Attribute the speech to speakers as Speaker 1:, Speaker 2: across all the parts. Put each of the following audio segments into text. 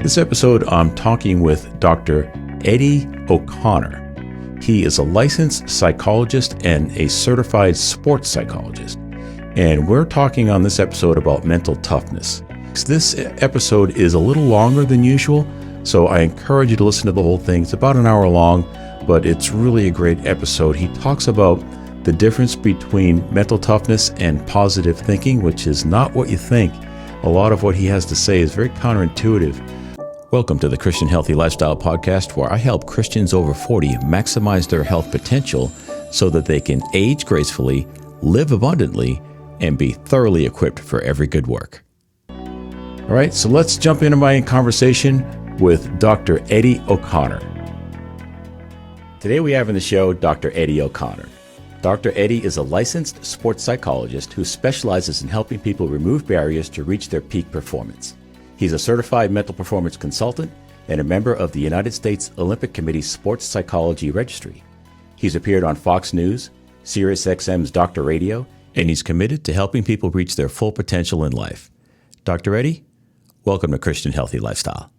Speaker 1: This episode, I'm talking with Dr. Eddie O'Connor. He is a licensed psychologist and a certified sports psychologist. And we're talking on this episode about mental toughness. This episode is a little longer than usual, so I encourage you to listen to the whole thing. It's about an hour long, but it's really a great episode. He talks about the difference between mental toughness and positive thinking, which is not what you think. A lot of what he has to say is very counterintuitive. Welcome to the Christian Healthy Lifestyle Podcast, where I help Christians over 40 maximize their health potential so that they can age gracefully, live abundantly, and be thoroughly equipped for every good work. All right, so let's jump into my conversation with Dr. Eddie O'Connor. Today we have in the show Dr. Eddie O'Connor. Dr. Eddie is a licensed sports psychologist who specializes in helping people remove barriers to reach their peak performance. He's a certified mental performance consultant and a member of the United States Olympic Committee's Sports Psychology Registry. He's appeared on Fox News, SiriusXM's Dr. Radio, and he's committed to helping people reach their full potential in life. Dr. Eddie, welcome to Christian Healthy Lifestyle.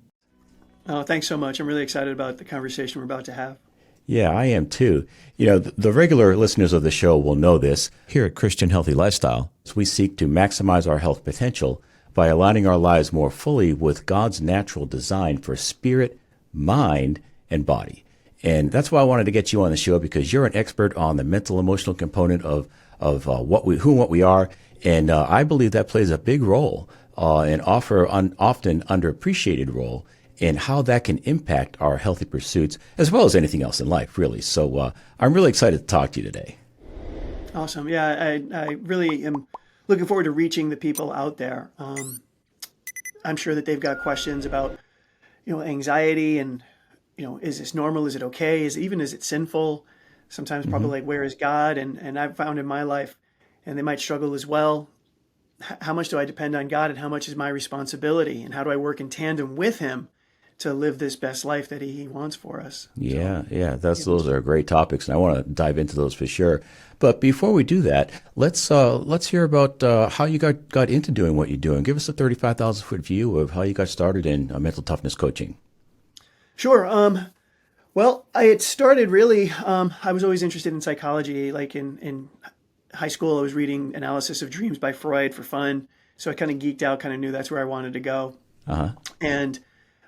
Speaker 2: Oh, thanks so much. I'm really excited about the conversation we're about to have.
Speaker 1: Yeah, I am too. You know, the regular listeners of the show will know this. Here at Christian Healthy Lifestyle, we seek to maximize our health potential by aligning our lives more fully with God's natural design for spirit, mind, and body. And that's why I wanted to get you on the show, because you're an expert on the mental emotional component of what we are. And I believe that plays a big role and often underappreciated role in how that can impact our healthy pursuits, as well as anything else in life, really. So I'm really excited to talk to you today.
Speaker 2: Awesome. Yeah, I really am looking forward to reaching the people out there. I'm sure that they've got questions about, anxiety and, is this normal? Is it okay? Is it sinful? Sometimes probably like, where is God? And I've found in my life, and they might struggle as well, how much do I depend on God and how much is my responsibility? And how do I work in tandem with Him to live this best life that He wants for us? Those are great topics, and I want to dive into those for sure. But before we do that, let's hear about how you got into doing what you're doing. Give us a 35,000-foot view of how you got started in mental toughness coaching. Sure. Well, I had started really, I was always interested in psychology. Like in high school, I was reading Analysis of Dreams by Freud for fun. So I kind of geeked out, kind of knew that's where I wanted to go. And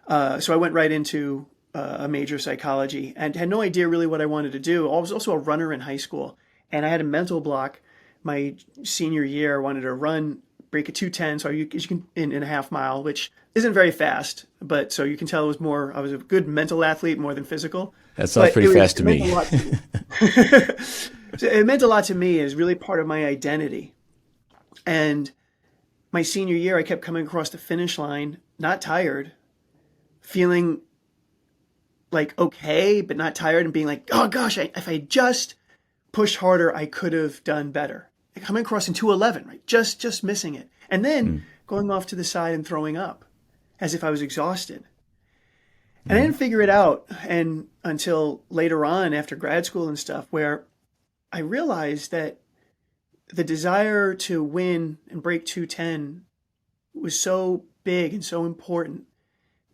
Speaker 2: so I went right into a major of psychology and had no idea really what I wanted to do. I was also a runner in high school, and I had a mental block my senior year. I wanted to break a 2:10, so you can in a half mile, which isn't very fast, but so you can tell I was a good mental athlete more than physical.
Speaker 1: That sounds pretty fast to me.
Speaker 2: So it meant a lot to me. It was really part of my identity. And my senior year, I kept coming across the finish line, not tired, feeling like okay, but not tired, and being like, oh gosh, if I just pushed harder, I could have done better. Coming across in 2:11, right? Just missing it. And then going off to the side and throwing up as if I was exhausted. And I didn't figure it out until later on after grad school and stuff, where I realized that the desire to win and break 2:10 was so big and so important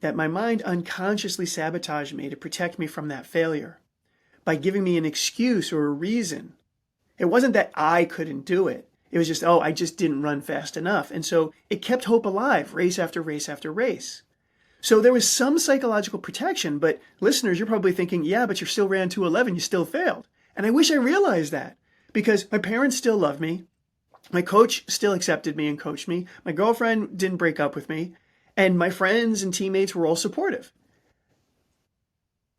Speaker 2: that my mind unconsciously sabotaged me to protect me from that failure by giving me an excuse or a reason. It wasn't that I couldn't do it. It was just, I just didn't run fast enough. And so it kept hope alive, race after race after race. So there was some psychological protection, but listeners, you're probably thinking, yeah, but you still ran 2:11, you still failed. And I wish I realized that, because my parents still love me. My coach still accepted me and coached me. My girlfriend didn't break up with me. And my friends and teammates were all supportive.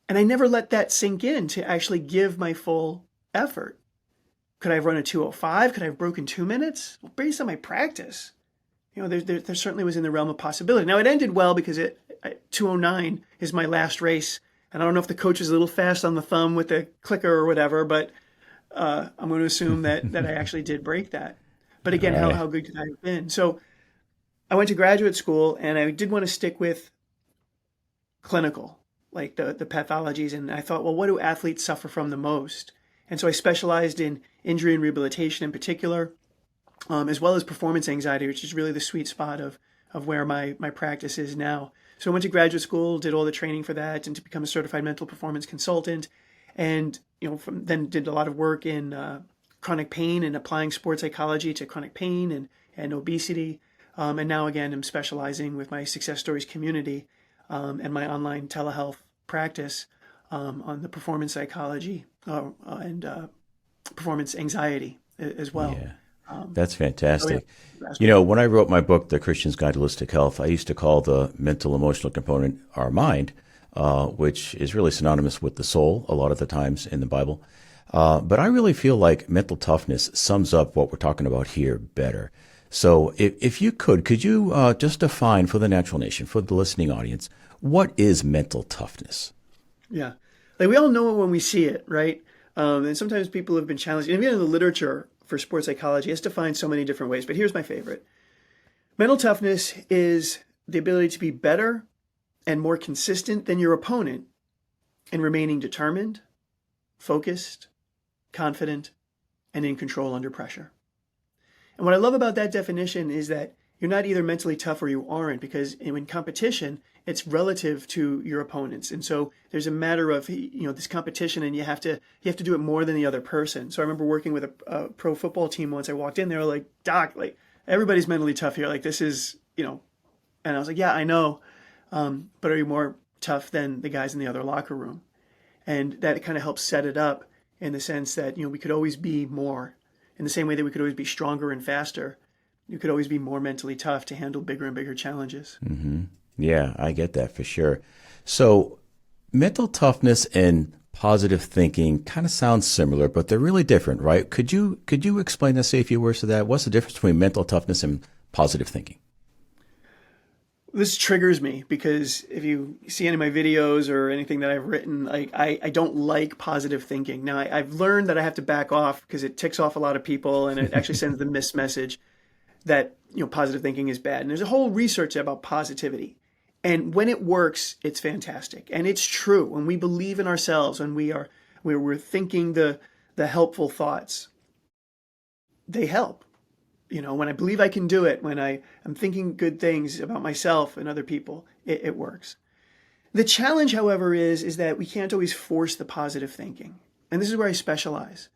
Speaker 2: And I never let that sink in to actually give my full effort. Could I have run a 2:05? Could I have broken 2 minutes? Well, based on my practice, there certainly was in the realm of possibility. Now, it ended well because 2:09 is my last race. And I don't know if the coach was a little fast on the thumb with the clicker or whatever, but I'm going to assume that I actually did break that. But again, how good could I have been? So I went to graduate school, and I did want to stick with clinical, like the pathologies. And I thought, well, what do athletes suffer from the most? And so I specialized in injury and rehabilitation in particular, as well as performance anxiety, which is really the sweet spot of where my practice is now. So I went to graduate school, did all the training for that, and to become a certified mental performance consultant. And, then did a lot of work in chronic pain and applying sports psychology to chronic pain and obesity. And now, again, I'm specializing with my Success Stories community and my online telehealth practice on the performance psychology and performance anxiety as well.
Speaker 1: Yeah. That's fantastic.
Speaker 2: Yeah.
Speaker 1: When I wrote my book, The Christian's Guide to Holistic Health, I used to call the mental emotional component our mind, which is really synonymous with the soul a lot of the times in the Bible. But I really feel like mental toughness sums up what we're talking about here better. So if you could you just define for the Natural Nation, for the listening audience, what is mental toughness?
Speaker 2: Yeah. Like we all know it when we see it, right? And sometimes people have been challenged. Even in the literature for sports psychology, it's defined so many different ways. But here's my favorite. Mental toughness is the ability to be better and more consistent than your opponent in remaining determined, focused, confident, and in control under pressure. And what I love about that definition is that you're not either mentally tough or you aren't, because in competition, it's relative to your opponents. And so there's a matter of, this competition, and you have to do it more than the other person. So I remember working with a pro football team once. I walked in, they were like, "Doc, like everybody's mentally tough here. Like this is, and I was like, "Yeah, I know. But are you more tough than the guys in the other locker room?" And that kind of helps set it up in the sense that, we could always be more. In the same way that we could always be stronger and faster, you could always be more mentally tough to handle bigger and bigger challenges.
Speaker 1: Mm-hmm. Yeah, I get that for sure. So mental toughness and positive thinking kind of sounds similar, but they're really different, right? Could you explain that, say a few words to that? What's the difference between mental toughness and positive thinking?
Speaker 2: This triggers me because if you see any of my videos or anything that I've written, like I don't like positive thinking. Now I've learned that I have to back off because it ticks off a lot of people and it actually sends the missed message that positive thinking is bad. And there's a whole research about positivity. And when it works, it's fantastic. And it's true. When we believe in ourselves, when we're thinking the helpful thoughts, they help. When I believe I can do it, when I'm thinking good things about myself and other people, it works. The challenge, however, is that we can't always force the positive thinking. And this is where I specialize.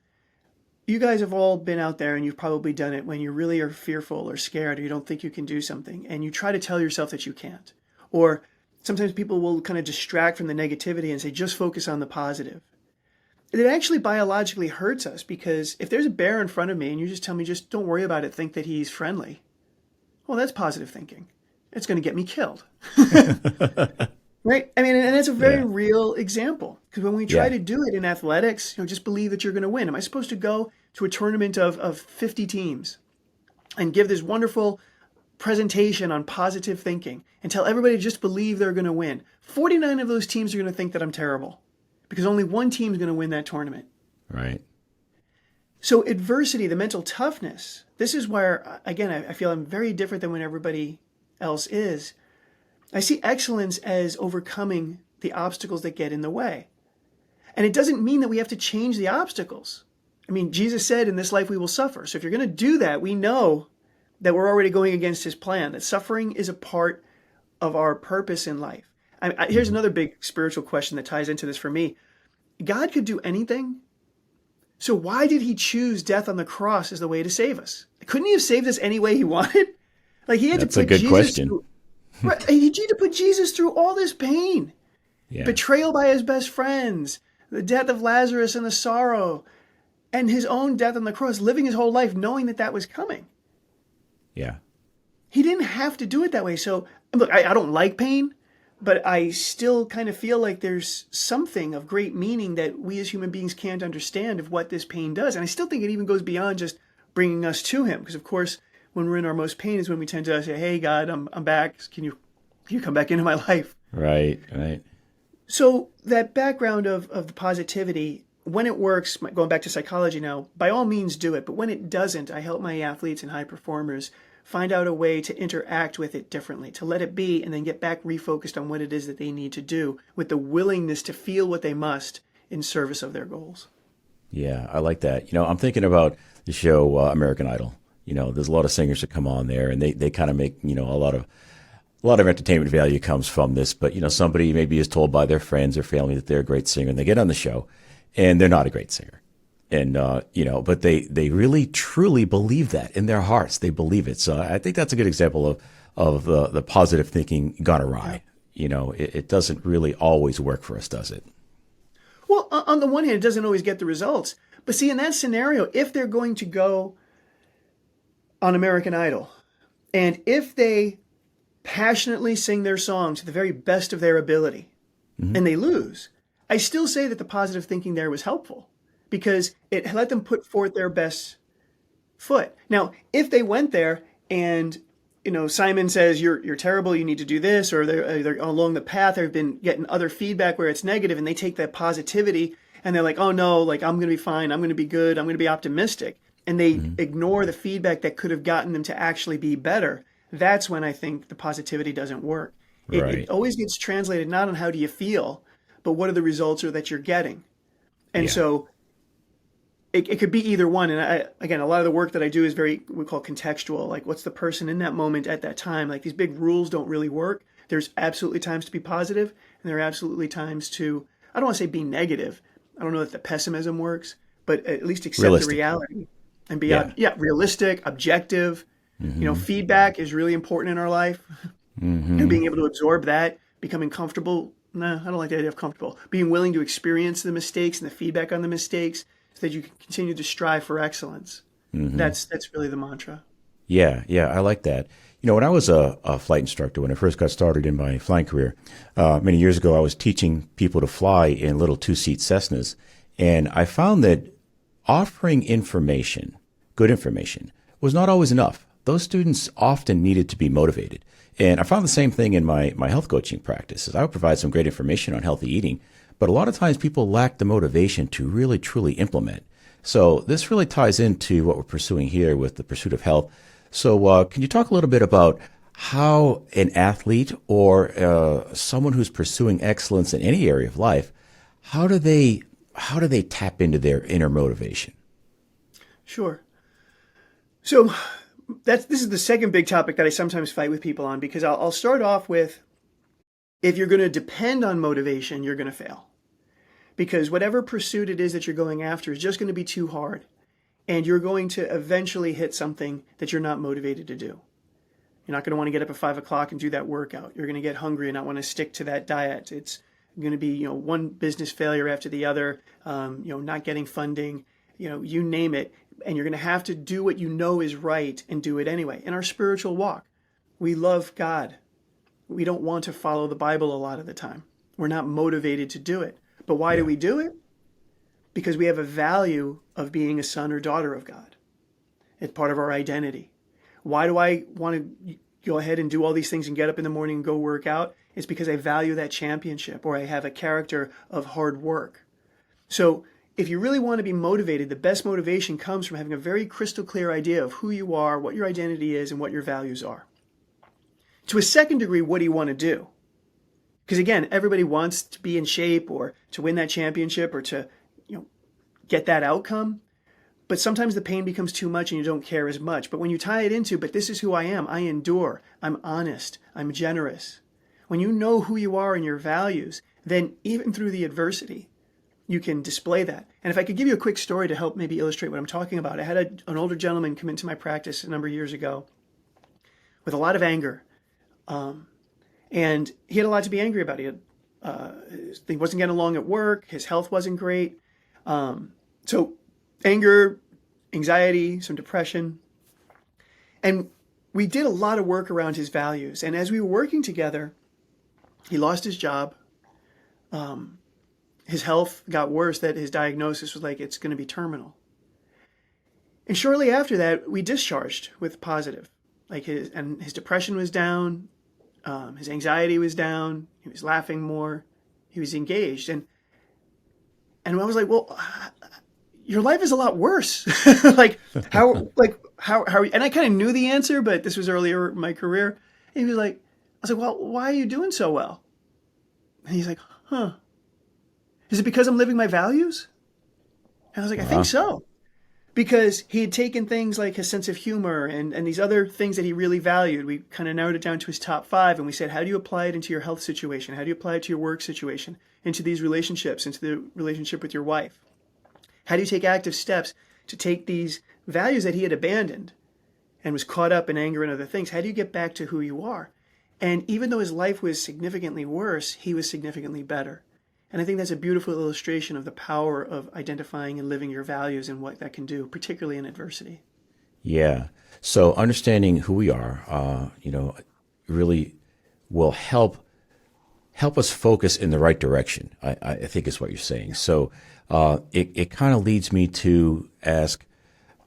Speaker 2: You guys have all been out there and you've probably done it when you really are fearful or scared or you don't think you can do something and you try to tell yourself that you can't. Or sometimes people will kind of distract from the negativity and say, just focus on the positive. It actually biologically hurts us because if there's a bear in front of me and you just tell me, just don't worry about it, think that he's friendly. Well, that's positive thinking. It's going to get me killed. Right? I mean, and that's a very real example because when we try to do it in athletics, just believe that you're going to win. Am I supposed to go to a tournament of 50 teams and give this wonderful presentation on positive thinking and tell everybody to just believe they're going to win? 49 of those teams are going to think that I'm terrible, because only one team is going to win that tournament.
Speaker 1: Right.
Speaker 2: So adversity, the mental toughness, this is where, again, I feel I'm very different than when everybody else is. I see excellence as overcoming the obstacles that get in the way. And it doesn't mean that we have to change the obstacles. I mean, Jesus said, in this life we will suffer. So if you're going to do that, we know that we're already going against his plan, that suffering is a part of our purpose in life. Here's another big spiritual question that ties into this for me. God could do anything. So why did he choose death on the cross as the way to save us? Couldn't he have saved us any way he wanted? Like he had
Speaker 1: That's
Speaker 2: to put
Speaker 1: a good
Speaker 2: Jesus
Speaker 1: question.
Speaker 2: through, right, he had to put Jesus through all this pain.
Speaker 1: Yeah.
Speaker 2: Betrayal by his best friends, the death of Lazarus and the sorrow, and his own death on the cross, living his whole life knowing that that was coming.
Speaker 1: Yeah.
Speaker 2: He didn't have to do it that way. So look, I don't like pain, but I still kind of feel like there's something of great meaning that we as human beings can't understand of what this pain does. And I still think it even goes beyond just bringing us to him. Because of course, when we're in our most pain is when we tend to say, hey, God, I'm back. Can you come back into my life?
Speaker 1: Right, right.
Speaker 2: So that background of the positivity, when it works, going back to psychology now, by all means do it. But when it doesn't, I help my athletes and high performers find out a way to interact with it differently, to let it be and then get back refocused on what it is that they need to do with the willingness to feel what they must in service of their goals.
Speaker 1: Yeah, I like that. I'm thinking about the show American Idol. There's a lot of singers that come on there and they kind of make, a lot of A lot of entertainment value comes from this, but somebody maybe is told by their friends or family that they're a great singer, and they get on the show, and they're not a great singer, and but they really truly believe that in their hearts. They believe it. So I think that's a good example of the positive thinking gone awry. It doesn't really always work for us, does it?
Speaker 2: Well, on the one hand, it doesn't always get the results. But see, in that scenario, if they're going to go on American Idol, and if they passionately sing their song to the very best of their ability, and they lose, I still say that the positive thinking there was helpful because it let them put forth their best foot. Now, if they went there and Simon says you're terrible, you need to do this, or they're along the path, they've been getting other feedback where it's negative, and they take that positivity and they're like, oh no, like I'm going to be fine, I'm going to be good, I'm going to be optimistic, and they ignore the feedback that could have gotten them to actually be better. That's when I think the positivity doesn't work. It always gets translated not on how do you feel, but what are the results that you're getting. And so it could be either one. And again, a lot of the work that I do is we call contextual. Like what's the person in that moment at that time? Like these big rules don't really work. There's absolutely times to be positive, and there are absolutely times to, I don't want to say be negative. I don't know that the pessimism works, but at least accept the reality and be realistic, objective. Feedback is really important in our life. Being able to absorb that, becoming comfortable. I don't like the idea of comfortable. Being willing to experience the mistakes and the feedback on the mistakes so that you can continue to strive for excellence. That's really the mantra.
Speaker 1: Yeah, I like that. When I was a flight instructor, when I first got started in my flying career, many years ago, I was teaching people to fly in little two-seat Cessnas. And I found that offering information, good information, was not always enough. Those students often needed to be motivated. And I found the same thing in my health coaching practices. I would provide some great information on healthy eating, but a lot of times people lack the motivation to really, truly implement. So this really ties into what we're pursuing here with the pursuit of health. So can you talk a little bit about how an athlete or someone who's pursuing excellence in any area of life, how do they tap into their inner motivation?
Speaker 2: Sure. So this is the second big topic that I sometimes fight with people on, because I'll start off with, if you're going to depend on motivation, you're going to fail. Because whatever pursuit it is that you're going after is just going to be too hard. And you're going to eventually hit something that you're not motivated to do. You're not going to want to get up at 5 o'clock and do that workout. You're going to get hungry and not want to stick to that diet. It's going to be, one business failure after the other, not getting funding, you name it. And you're going to have to do what you know is right and do it anyway. In our spiritual walk, we love God. We don't want to follow the Bible a lot of the time. We're not motivated to do it. But why do we do it? Because we have a value of being a son or daughter of God. It's part of our identity. Why do I want to go ahead and do all these things and get up in the morning and go work out? It's because I value that championship, or I have a character of hard work. So if you really want to be motivated, the best motivation comes from having a very crystal clear idea of who you are, what your identity is, and what your values are. To a second degree, what do you want to do? Because again, everybody wants to be in shape or to win that championship or to get that outcome. But sometimes the pain becomes too much and you don't care as much. But when you tie it into, but this is who I am, I endure, I'm honest, I'm generous. When you know who you are and your values, then even through the adversity, you can display that. And if I could give you a quick story to help maybe illustrate what I'm talking about. I had an older gentleman come into my practice a number of years ago with a lot of anger. And he had a lot to be angry about. He wasn't getting along at work. His health wasn't great. So anger, anxiety, some depression. And we did a lot of work around his values. And as we were working together, he lost his job. His health got worse, that his diagnosis was like, it's going to be terminal. And shortly after that, we discharged with positive. His depression was down. His anxiety was down. He was laughing more. He was engaged. And I was like, well, your life is a lot worse. how are you? And I kind of knew the answer, but this was earlier in my career. And he was like, I was like, well, why are you doing so well? And he's like, is it because I'm living my values? And I was like, I think so. because he had taken things like his sense of humor and these other things that he really valued. We kind of narrowed it down to his top 5, and we said, how do you apply it into your health situation? How do you apply it to your work situation, into these relationships, into the relationship with your wife? How do you take active steps to take these values that he had abandoned and was caught up in anger and other things? How do you get back to who you are? And even though his life was significantly worse, he was significantly better. And I think that's a beautiful illustration of the power of identifying and living your values and what that can do, particularly in adversity.
Speaker 1: Yeah. So understanding who we are, really will help us focus in the right direction. I think is what you're saying. So it kind of leads me to ask,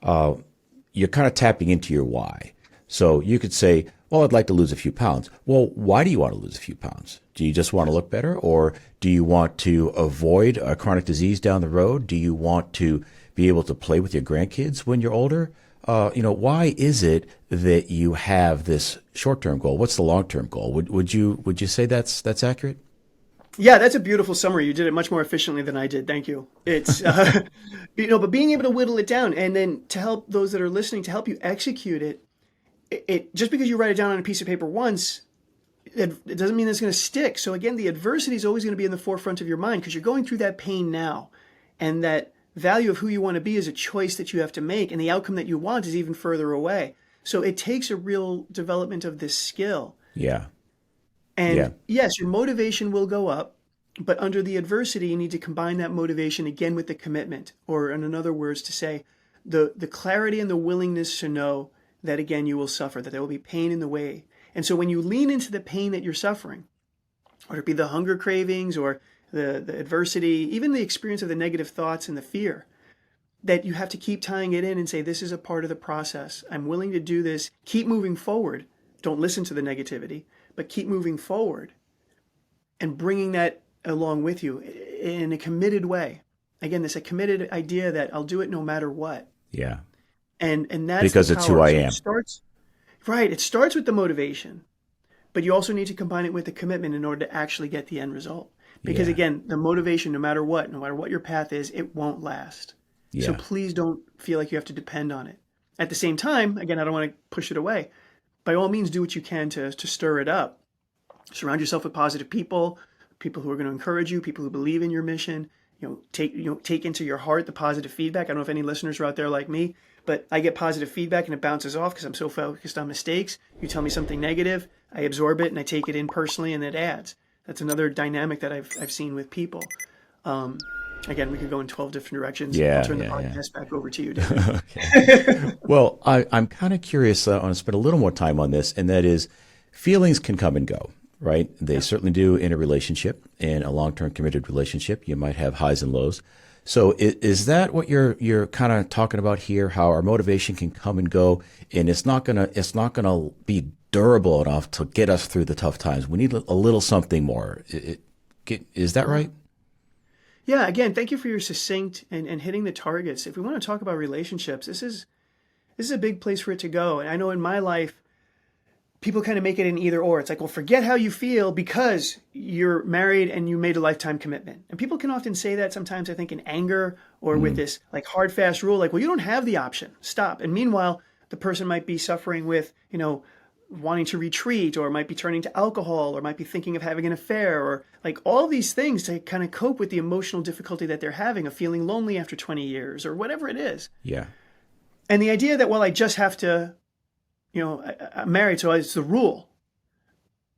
Speaker 1: you're kind of tapping into your why. So you could say, well, I'd like to lose a few pounds. Well, why do you want to lose a few pounds? Do you just want to look better, or do you want to avoid a chronic disease down the road? Do you want to be able to play with your grandkids when you're older? Why is it that you have this short-term goal? What's the long-term goal? Would you say that's accurate?
Speaker 2: Yeah, that's a beautiful summary. You did it much more efficiently than I did. Thank you. It's, but being able to whittle it down and then to help those that are listening, to help you execute it, just because you write it down on a piece of paper once, it doesn't mean it's going to stick. So again, the adversity is always going to be in the forefront of your mind because you're going through that pain now. And that value of who you want to be is a choice that you have to make. And the outcome that you want is even further away. So it takes a real development of this skill.
Speaker 1: Yeah.
Speaker 2: And yes, your motivation will go up, but under the adversity, you need to combine that motivation again with the commitment, or in other words, to say the clarity and the willingness to know that again, you will suffer, that there will be pain in the way. And so when you lean into the pain that you're suffering, whether it be the hunger cravings or the adversity, even the experience of the negative thoughts and the fear, that you have to keep tying it in and say, this is a part of the process. I'm willing to do this. Keep moving forward. Don't listen to the negativity, but keep moving forward and bringing that along with you in a committed way. Again, this a committed idea that I'll do it no matter what.
Speaker 1: Yeah.
Speaker 2: And that's
Speaker 1: because it's who I am.
Speaker 2: It starts with the motivation, but you also need to combine it with the commitment in order to actually get the end result. Because again, the motivation, no matter what your path is, it won't last. Yeah. So please don't feel like you have to depend on it. At the same time, again, I don't want to push it away. By all means, do what you can to stir it up. Surround yourself with positive people who are going to encourage you, people who believe in your mission. Take into your heart the positive feedback. I don't know if any listeners are out there like me, but I get positive feedback and it bounces off because I'm so focused on mistakes. You tell me something negative, I absorb it and I take it in personally, and it adds. That's another dynamic that I've seen with people. Again, we could go in 12 different directions. I'll turn the podcast back over to you, David.
Speaker 1: Okay. Well, I'm kind of curious. I want to spend a little more time on this, and that is feelings can come and go, right? They certainly do in a relationship, in a long-term committed relationship. You might have highs and lows. So is that what you're kind of talking about here? How our motivation can come and go, and it's not gonna be durable enough to get us through the tough times. We need a little something more. Is that right?
Speaker 2: Yeah. Again, thank you for your succinct and hitting the targets. If we want to talk about relationships, this is a big place for it to go. And I know in my life, people kind of make it an either or. It's like, well, forget how you feel because you're married and you made a lifetime commitment. And people can often say that sometimes, I think, in anger or with this like hard, fast rule, like, well, you don't have the option. Stop. And meanwhile, the person might be suffering with, wanting to retreat, or might be turning to alcohol, or might be thinking of having an affair, or like all these things to kind of cope with the emotional difficulty that they're having of feeling lonely after 20 years or whatever it is. Yeah. And the idea that, well, I just have to, I'm married, so it's the rule.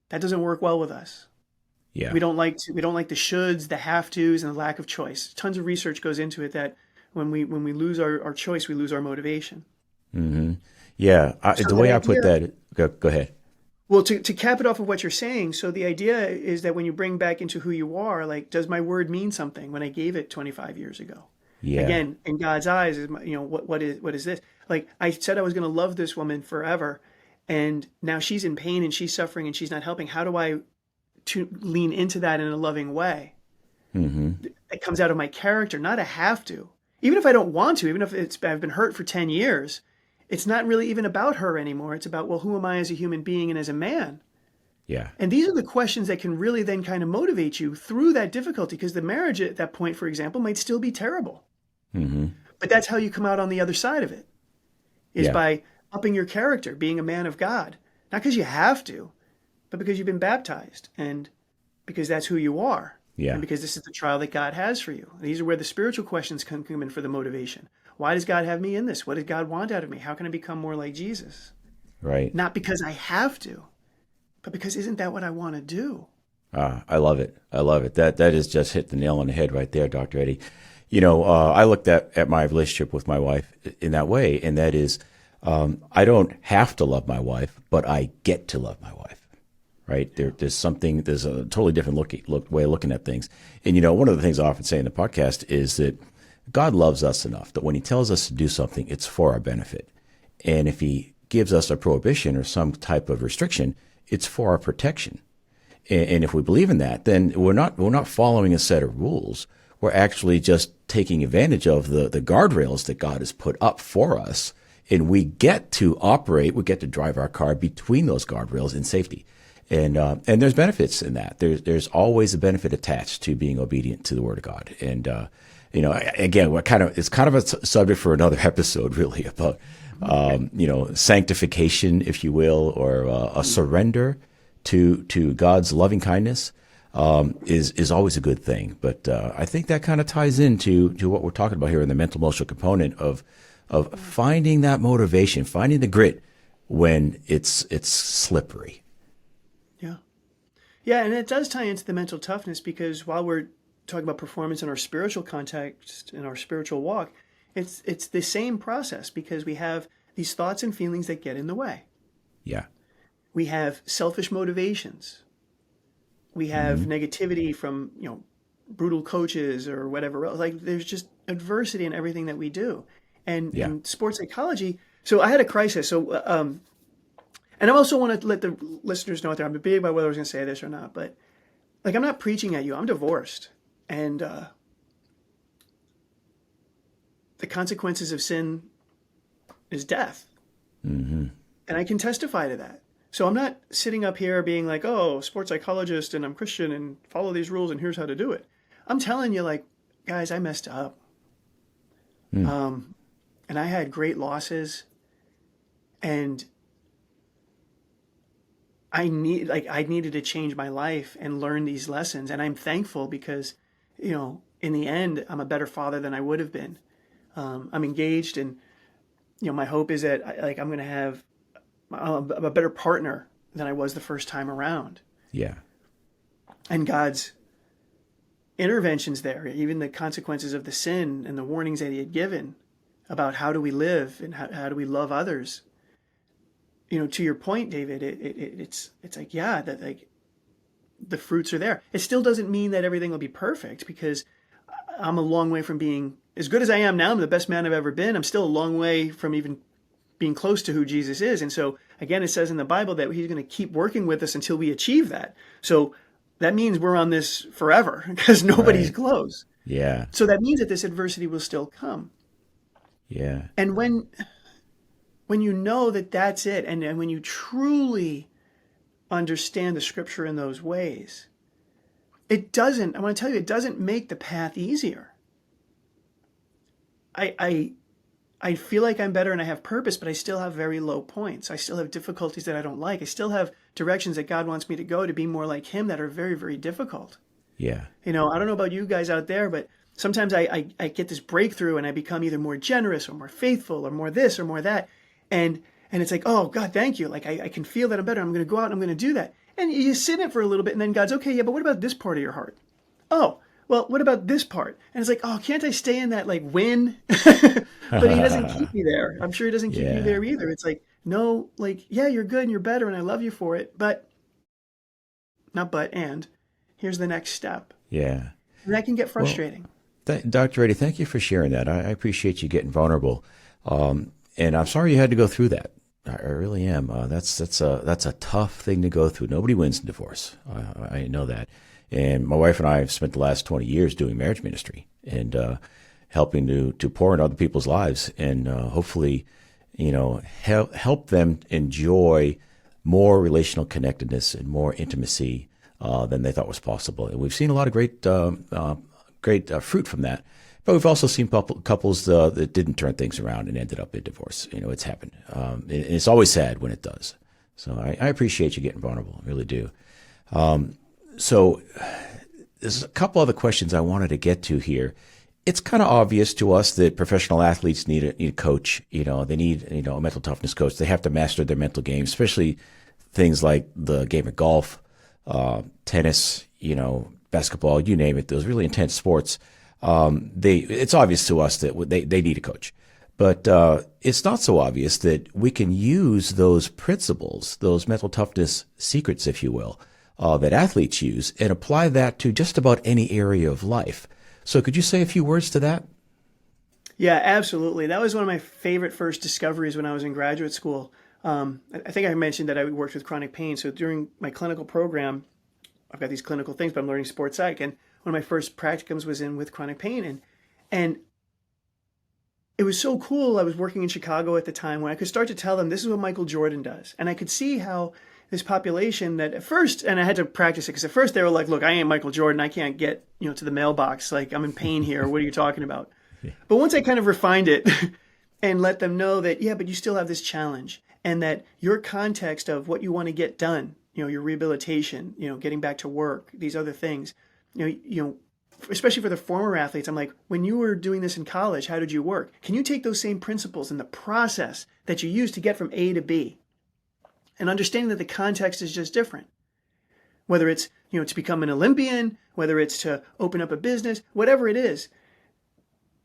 Speaker 2: That doesn't work well with us. Yeah. We don't like the shoulds, the have tos, and the lack of choice. Tons of research goes into it that when we lose our choice, we lose our motivation.
Speaker 1: Mm-hmm. Yeah. The way I put that, go ahead.
Speaker 2: Well, to cap it off of what you're saying, so the idea is that when you bring back into who you are, like, does my word mean something when I gave it 25 years ago? Yeah. Again, in God's eyes, what is this? Like, I said I was going to love this woman forever, and now she's in pain and she's suffering and she's not helping. How do I lean into that in a loving way? Mm-hmm. It comes out of my character, not a have to. Even if I don't want to, even if I've been hurt for 10 years, it's not really even about her anymore. It's about, well, who am I as a human being and as a man? Yeah. And these are the questions that can really then kind of motivate you through that difficulty, because the marriage at that point, for example, might still be terrible. Mm-hmm. But that's how you come out on the other side of it, is
Speaker 1: Yeah.
Speaker 2: by upping your character, being a man of God. Not because you have to, but because you've been baptized and because that's who you are.
Speaker 1: Yeah.
Speaker 2: And because this is the trial that God has for you. These are where the spiritual questions can come in for the motivation. Why does God have me in this? What does God want out of me? How can I become more like Jesus?
Speaker 1: Right.
Speaker 2: Not because I have to, but because isn't that what I want to do?
Speaker 1: I love it. I love it. That is just hit the nail on the head right there, Dr. Eddie. I looked at my relationship with my wife in that way, and that is, I don't have to love my wife, but I get to love my wife. Right? There's a totally different way of looking at things. And, one of the things I often say in the podcast is that God loves us enough that when he tells us to do something, it's for our benefit. And if he gives us a prohibition or some type of restriction, it's for our protection. And if we believe in that, then we're not following a set of rules. We're actually just taking advantage of the guardrails that God has put up for us. And we get to drive our car between those guardrails in safety. And there's benefits in that. There's always a benefit attached to being obedient to the Word of God. And again, it's kind of a subject for another episode, really, about sanctification, if you will, or a surrender to God's loving kindness is always a good thing. But I think that kind of ties into what we're talking about here in the mental emotional component of finding that motivation, finding the grit when it's slippery.
Speaker 2: Yeah, and it does tie into the mental toughness, because while we're talking about performance in our spiritual context, in our spiritual walk, it's the same process, because we have these thoughts and feelings that get in the way.
Speaker 1: Yeah.
Speaker 2: We have selfish motivations. We have negativity from, brutal coaches or whatever else. Like, there's just adversity in everything that we do. And in sports psychology, so I had a crisis. So, and I also want to let the listeners know out there, I'm debating about whether I was going to say this or not, but I'm not preaching at you. I'm divorced. And the consequences of sin is death. Mm-hmm. And I can testify to that. So I'm not sitting up here being like, oh, sports psychologist and I'm Christian and follow these rules and here's how to do it. I'm telling you, guys, I messed up. And I had great losses, and I needed to change my life and learn these lessons. And I'm thankful because, in the end, I'm a better father than I would have been. I'm engaged, and, my hope is that I'm going to have a better partner than I was the first time around.
Speaker 1: Yeah.
Speaker 2: And God's interventions there, even the consequences of the sin and the warnings that he had given about how do we live and how do we love others. To your point, David, it's the fruits are there. It still doesn't mean that everything will be perfect, because I'm a long way from being as good as I am now. I'm the best man I've ever been. I'm still a long way from even being close to who Jesus is. And so, again, it says in the Bible that he's going to keep working with us until we achieve that. So that means we're on this forever, because nobody's close.
Speaker 1: Yeah.
Speaker 2: So that means that this adversity will still come.
Speaker 1: Yeah.
Speaker 2: And when you know that that's it, and when you truly understand the scripture in those ways, I want to tell you, it doesn't make the path easier. I feel like I'm better and I have purpose, but I still have very low points. I still have difficulties that I don't like. I still have directions that God wants me to go to be more like him that are very, very difficult.
Speaker 1: Yeah.
Speaker 2: I don't know about you guys out there, but sometimes I get this breakthrough and I become either more generous or more faithful or more this or more that. And it's like, oh, God, thank you. I can feel that I'm better. I'm going to go out and I'm going to do that. And you sit in it for a little bit, and then God's, okay, yeah, but what about this part of your heart? Oh, well, what about this part? And it's like, oh, can't I stay in that win? But he doesn't keep me there. I'm sure he doesn't keep you there either. It's like, no, yeah, you're good and you're better and I love you for it. But, and here's the next step.
Speaker 1: Yeah.
Speaker 2: And that can get frustrating.
Speaker 1: Well, Dr. Eddie, thank you for sharing that. I appreciate you getting vulnerable. And I'm sorry you had to go through that. I really am. That's a tough thing to go through. Nobody wins in divorce. I know that. And my wife and I have spent the last 20 years doing marriage ministry and helping to pour into other people's lives and hopefully, help them enjoy more relational connectedness and more intimacy than they thought was possible. And we've seen a lot of great fruit from that. But we've also seen couples that didn't turn things around and ended up in divorce. It's happened. And it's always sad when it does. So I appreciate you getting vulnerable. I really do. So there's a couple other questions I wanted to get to here. It's kind of obvious to us that professional athletes need a coach. They need, a mental toughness coach. They have to master their mental game, especially things like the game of golf, tennis, basketball, you name it, those really intense sports. It's obvious to us that they need a coach. But it's not so obvious that we can use those principles, those mental toughness secrets, if you will, that athletes use, and apply that to just about any area of life. So could you say a few words to that?
Speaker 2: Yeah, absolutely. That was one of my favorite first discoveries when I was in graduate school. I think I mentioned that I worked with chronic pain. So during my clinical program, I've got these clinical things, but I'm learning sports psych. And one of my first practicums was in with chronic pain. And it was so cool. I was working in Chicago at the time when I could start to tell them this is what Michael Jordan does. And I could see how this population that at first, and I had to practice it because at first they were like, look, I ain't Michael Jordan. I can't get, to the mailbox. Like, I'm in pain here. What are you talking about? Yeah. But once I kind of refined it and let them know that, yeah, but you still have this challenge and that your context of what you want to get done, your rehabilitation, getting back to work, these other things, especially for the former athletes, I'm like, when you were doing this in college, how did you work? Can you take those same principles and the process that you use to get from A to B? And understanding that the context is just different. Whether it's, to become an Olympian, whether it's to open up a business, whatever it is,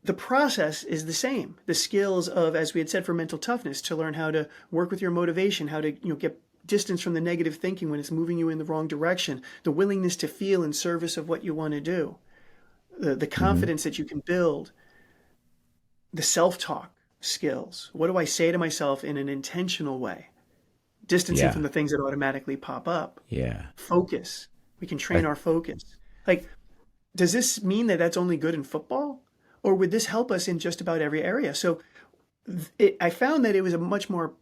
Speaker 2: the process is the same. The skills of, as we had said, for mental toughness, to learn how to work with your motivation, how to, get distance from the negative thinking when it's moving you in the wrong direction, the willingness to feel in service of what you want to do, the confidence that you can build, the self-talk skills. What do I say to myself in an intentional way? Distancing from the things that automatically pop up.
Speaker 1: Yeah. Focus.
Speaker 2: We can train our focus. Like, does this mean that that's only good in football? Or would this help us in just about every area? So I found that it was a much more,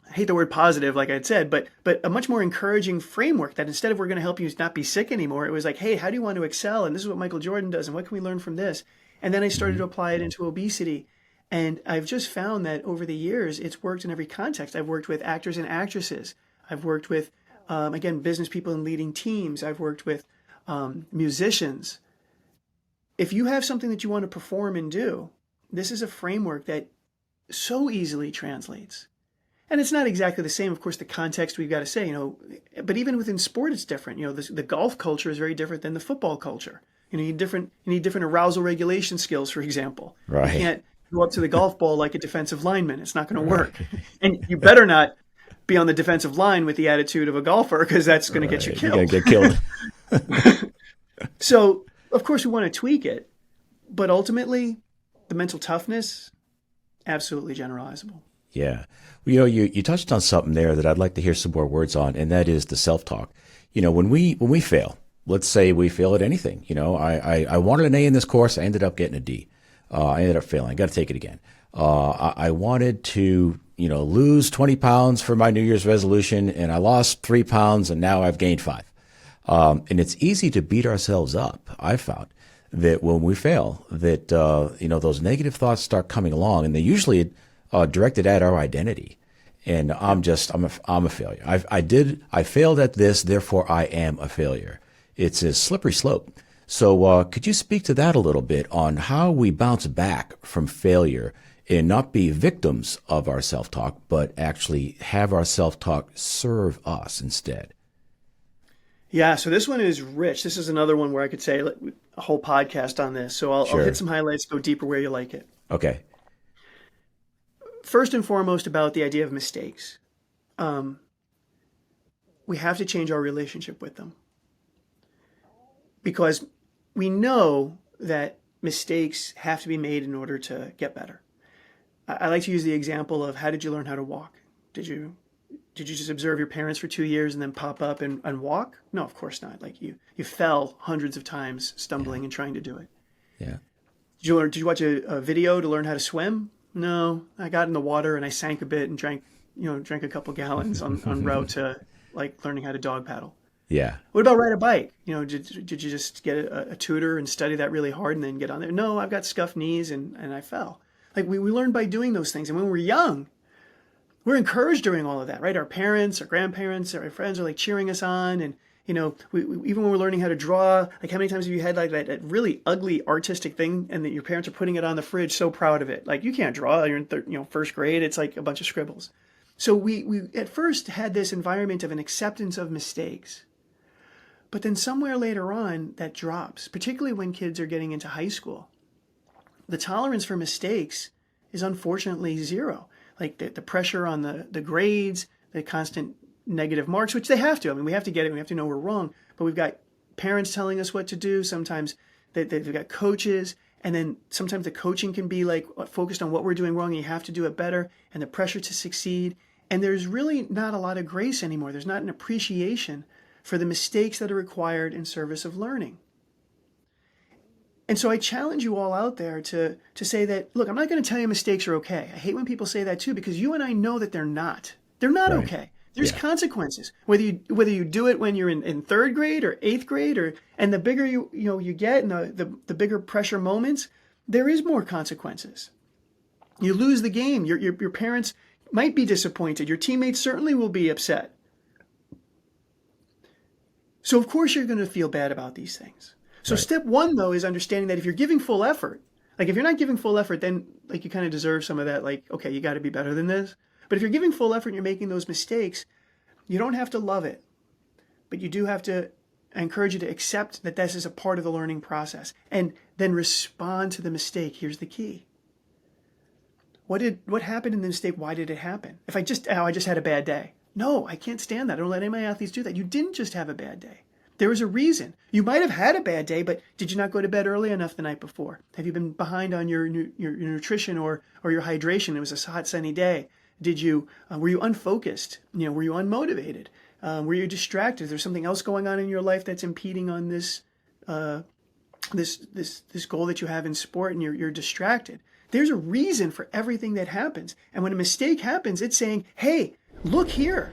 Speaker 2: I hate the word positive, like I had said, but a much more encouraging framework that instead of we're going to help you not be sick anymore, it was like, hey, how do you want to excel? And this is what Michael Jordan does. And what can we learn from this? And then I started to apply it into obesity. And I've just found that over the years, it's worked in every context. I've worked with actors and actresses. I've worked with, again, business people and leading teams. I've worked with musicians. If you have something that you want to perform and do, this is a framework that so easily translates. And it's not exactly the same, of course, the context we've got to say, but even within sport, it's different. The golf culture is very different than the football culture. You need different arousal regulation skills, for example.
Speaker 1: Right.
Speaker 2: You can't go up to the golf ball like a defensive lineman. It's not going to work. And you better not be on the defensive line with the attitude of a golfer, because that's going to get you killed.
Speaker 1: You're going to get killed.
Speaker 2: So, of course, we want to tweak it. But ultimately, the mental toughness, absolutely generalizable.
Speaker 1: Yeah. Well, you touched on something there that I'd like to hear some more words on, and that is the self-talk. When we fail, let's say we fail at anything. I wanted an A in this course. I ended up getting a D. I ended up failing. I got to take it again. I wanted to, lose 20 pounds for my New Year's resolution, and I lost 3 pounds, and now I've gained 5. And it's easy to beat ourselves up. I've found that when we fail, that, those negative thoughts start coming along, and they usually directed at our identity. And I'm a failure. I failed at this, therefore I am a failure. It's a slippery slope. So could you speak to that a little bit on how we bounce back from failure and not be victims of our self-talk, but actually have our self-talk serve us instead?
Speaker 2: Yeah, so this one is rich. This is another one where I could say a whole podcast on this. So I'll hit some highlights, go deeper where you like it.
Speaker 1: Okay.
Speaker 2: First and foremost, about the idea of mistakes. We have to change our relationship with them. Because we know that mistakes have to be made in order to get better. I like to use the example of, how did you learn how to walk? Did you just observe your parents for 2 years and then pop up and walk? No, of course not. Like you fell hundreds of times stumbling and trying to do it.
Speaker 1: Yeah.
Speaker 2: Did you watch a video to learn how to swim? No, I got in the water and I sank a bit and drank a couple gallons on route to like learning how to dog paddle.
Speaker 1: Yeah.
Speaker 2: What about ride a bike? Did you just get a tutor and study that really hard and then get on there? No, I've got scuffed knees and I fell. Like we learn by doing those things. And when we're young, we're encouraged during all of that, right? Our parents, our grandparents, our friends are like cheering us on. And, we even when we're learning how to draw, like how many times have you had like that really ugly artistic thing and that your parents are putting it on the fridge, so proud of it. Like you can't draw, you're in first grade. It's like a bunch of scribbles. So we at first had this environment of an acceptance of mistakes. But then somewhere later on, that drops, particularly when kids are getting into high school. The tolerance for mistakes is unfortunately zero. Like the pressure on the grades, the constant negative marks, which they have to. I mean, we have to get it. We have to know we're wrong. But we've got parents telling us what to do. Sometimes they've got coaches. And then sometimes the coaching can be like focused on what we're doing wrong and you have to do it better. And the pressure to succeed. And there's really not a lot of grace anymore. There's not an appreciation for the mistakes that are required in service of learning. And so I challenge you all out there to say that, look, I'm not going to tell you mistakes are okay. I hate when people say that too, because you and I know that they're not. They're not
Speaker 1: Right.
Speaker 2: okay. There's consequences. Whether you do it when you're in third grade or eighth grade, and the bigger you get and the bigger pressure moments, there is more consequences. You lose the game. Your parents might be disappointed. Your teammates certainly will be upset. So of course you're going to feel bad about these things. So
Speaker 1: Right.
Speaker 2: step one, though, is understanding that if you're giving full effort, like if you're not giving full effort, then like you kind of deserve some of that, like, okay, you got to be better than this. But if you're giving full effort and you're making those mistakes, you don't have to love it, but you do have to, I encourage you to accept that this is a part of the learning process and then respond to the mistake. Here's the key. What happened in the mistake? Why did it happen? If I just had a bad day. No, I can't stand that. I don't let any of my athletes do that. You didn't just have a bad day. There was a reason. You might have had a bad day, but did you not go to bed early enough the night before? Have you been behind on your nutrition or your hydration? It was a hot, sunny day. Were you unfocused? Were you unmotivated? Were you distracted? Is there something else going on in your life that's impeding on this goal that you have in sport, and you're distracted? There's a reason for everything that happens. And when a mistake happens, it's saying, hey, look here.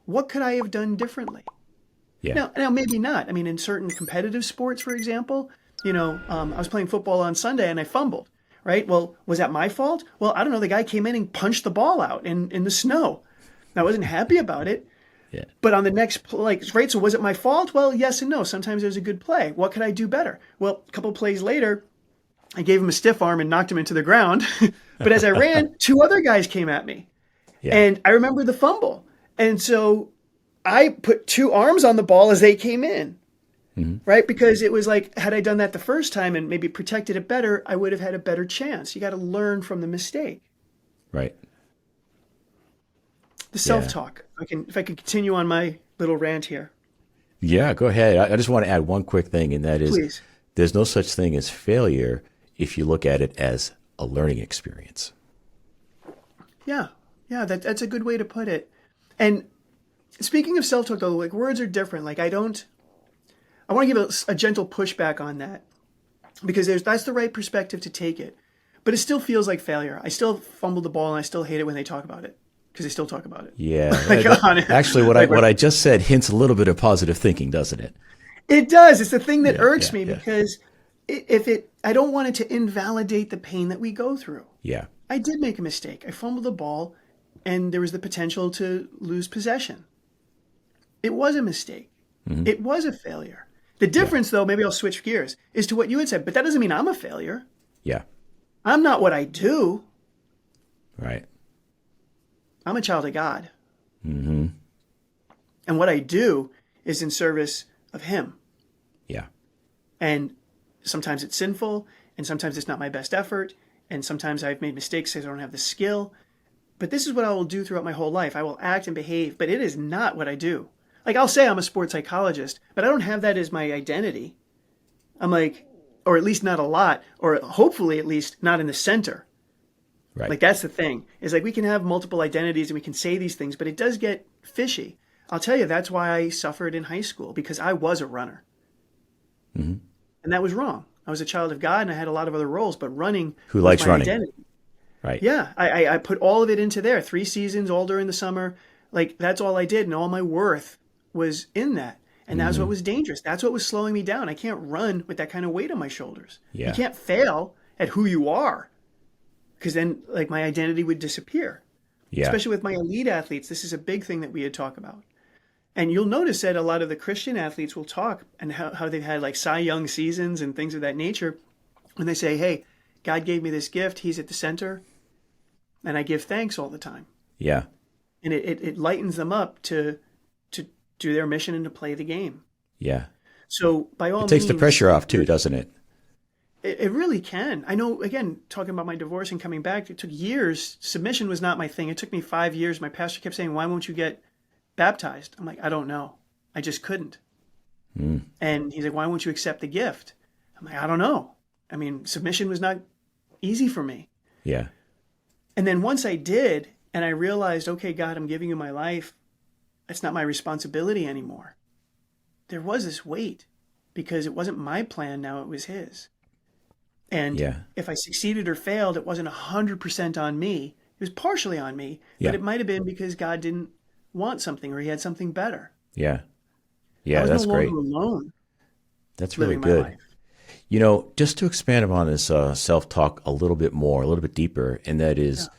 Speaker 2: What could I have done differently?
Speaker 1: Yeah.
Speaker 2: Now maybe not. I mean, in certain competitive sports, for example, I was playing football on Sunday and I fumbled, right? Well, was that my fault? Well, I don't know. The guy came in and punched the ball out in the snow. I wasn't happy about it.
Speaker 1: Yeah.
Speaker 2: But on the next play, right? So was it my fault? Well, yes and no. Sometimes there's a good play. What could I do better? Well, a couple plays later, I gave him a stiff arm and knocked him into the ground. But as I ran, two other guys came at me.
Speaker 1: Yeah.
Speaker 2: And I remember the fumble. And so I put two arms on the ball as they came in, right? Because it was like, had I done that the first time and maybe protected it better, I would have had a better chance. You got to learn from the mistake.
Speaker 1: Right.
Speaker 2: The self-talk. If I can continue on my little rant here.
Speaker 1: Yeah, go ahead. I just want to add one quick thing, and that is
Speaker 2: Please.
Speaker 1: there's no such thing as failure if you look at it as a learning experience.
Speaker 2: Yeah, that's a good way to put it. And speaking of self-talk, though, like words are different. Like I want to give a gentle pushback on that because that's the right perspective to take it. But it still feels like failure. I still fumble the ball and I still hate it when they talk about it because they still talk about it.
Speaker 1: Yeah.
Speaker 2: Like,
Speaker 1: Actually, what I just said hints a little bit of positive thinking, doesn't it?
Speaker 2: It does. It's the thing that irks me
Speaker 1: yeah.
Speaker 2: because I don't want it to invalidate the pain that we go through.
Speaker 1: Yeah.
Speaker 2: I did make a mistake. I fumbled the ball and there was the potential to lose possession. It was a mistake. It was a failure. The difference, though, maybe I'll switch gears, is to what you had said, but that doesn't mean I'm a failure.
Speaker 1: Yeah.
Speaker 2: I'm not what I do.
Speaker 1: Right.
Speaker 2: I'm a child of God. And what I do is in service of Him.
Speaker 1: Yeah.
Speaker 2: And sometimes it's sinful, and sometimes it's not my best effort, and sometimes I've made mistakes because I don't have the skill. But this is what I will do throughout my whole life. I will act and behave, but it is not what I do. Like I'll say I'm a sports psychologist, but I don't have that as my identity. I'm like, or at least not a lot, or hopefully at least not in the center.
Speaker 1: Right.
Speaker 2: Like that's the thing. Is like we can have multiple identities and we can say these things, but it does get fishy. I'll tell you, that's why I suffered in high school, because I was a runner. And that was wrong. I was a child of God and I had a lot of other roles, but running
Speaker 1: Who
Speaker 2: was
Speaker 1: likes
Speaker 2: my
Speaker 1: running?
Speaker 2: identity.
Speaker 1: Right.
Speaker 2: Yeah, I put all of it into there. 3 seasons, all during the summer. Like that's all I did, and all my worth was in that. And that's what was dangerous. That's what was slowing me down. I can't run with that kind of weight on my shoulders. You
Speaker 1: Yeah.
Speaker 2: can't fail at who you are, because then like my identity would disappear.
Speaker 1: Yeah.
Speaker 2: Especially with my elite athletes, this is a big thing that we had talked about. And you'll notice that a lot of the Christian athletes will talk and how they've had like Cy Young seasons and things of that nature. When they say, hey, God gave me this gift, he's at the center, and I give thanks all the time.
Speaker 1: Yeah.
Speaker 2: And it lightens them up to do their mission and to play the game.
Speaker 1: Yeah.
Speaker 2: So by all
Speaker 1: It takes
Speaker 2: means,
Speaker 1: the pressure off too, doesn't it?
Speaker 2: It really can. I know, again, talking about my divorce and coming back, it took years. Submission was not my thing. It took me 5 years. My pastor kept saying, why won't you get baptized? I'm like, I don't know. I just couldn't. And he's like, why won't you accept the gift? I'm like, I don't know. I mean, submission was not easy for me.
Speaker 1: Yeah.
Speaker 2: And then once I did, and I realized, okay, God, I'm giving you my life. It's not my responsibility anymore. There was this weight because it wasn't my plan. Now it was his. And if I succeeded or failed, it wasn't 100% on me. It was partially on me, but it might have been because God didn't want something or he had something better.
Speaker 1: Yeah.
Speaker 2: I
Speaker 1: Yeah,
Speaker 2: was
Speaker 1: that's
Speaker 2: no longer
Speaker 1: great.
Speaker 2: alone
Speaker 1: That's really
Speaker 2: living my
Speaker 1: good.
Speaker 2: life.
Speaker 1: You know, just to expand upon this self-talk a little bit more, a little bit deeper, and that is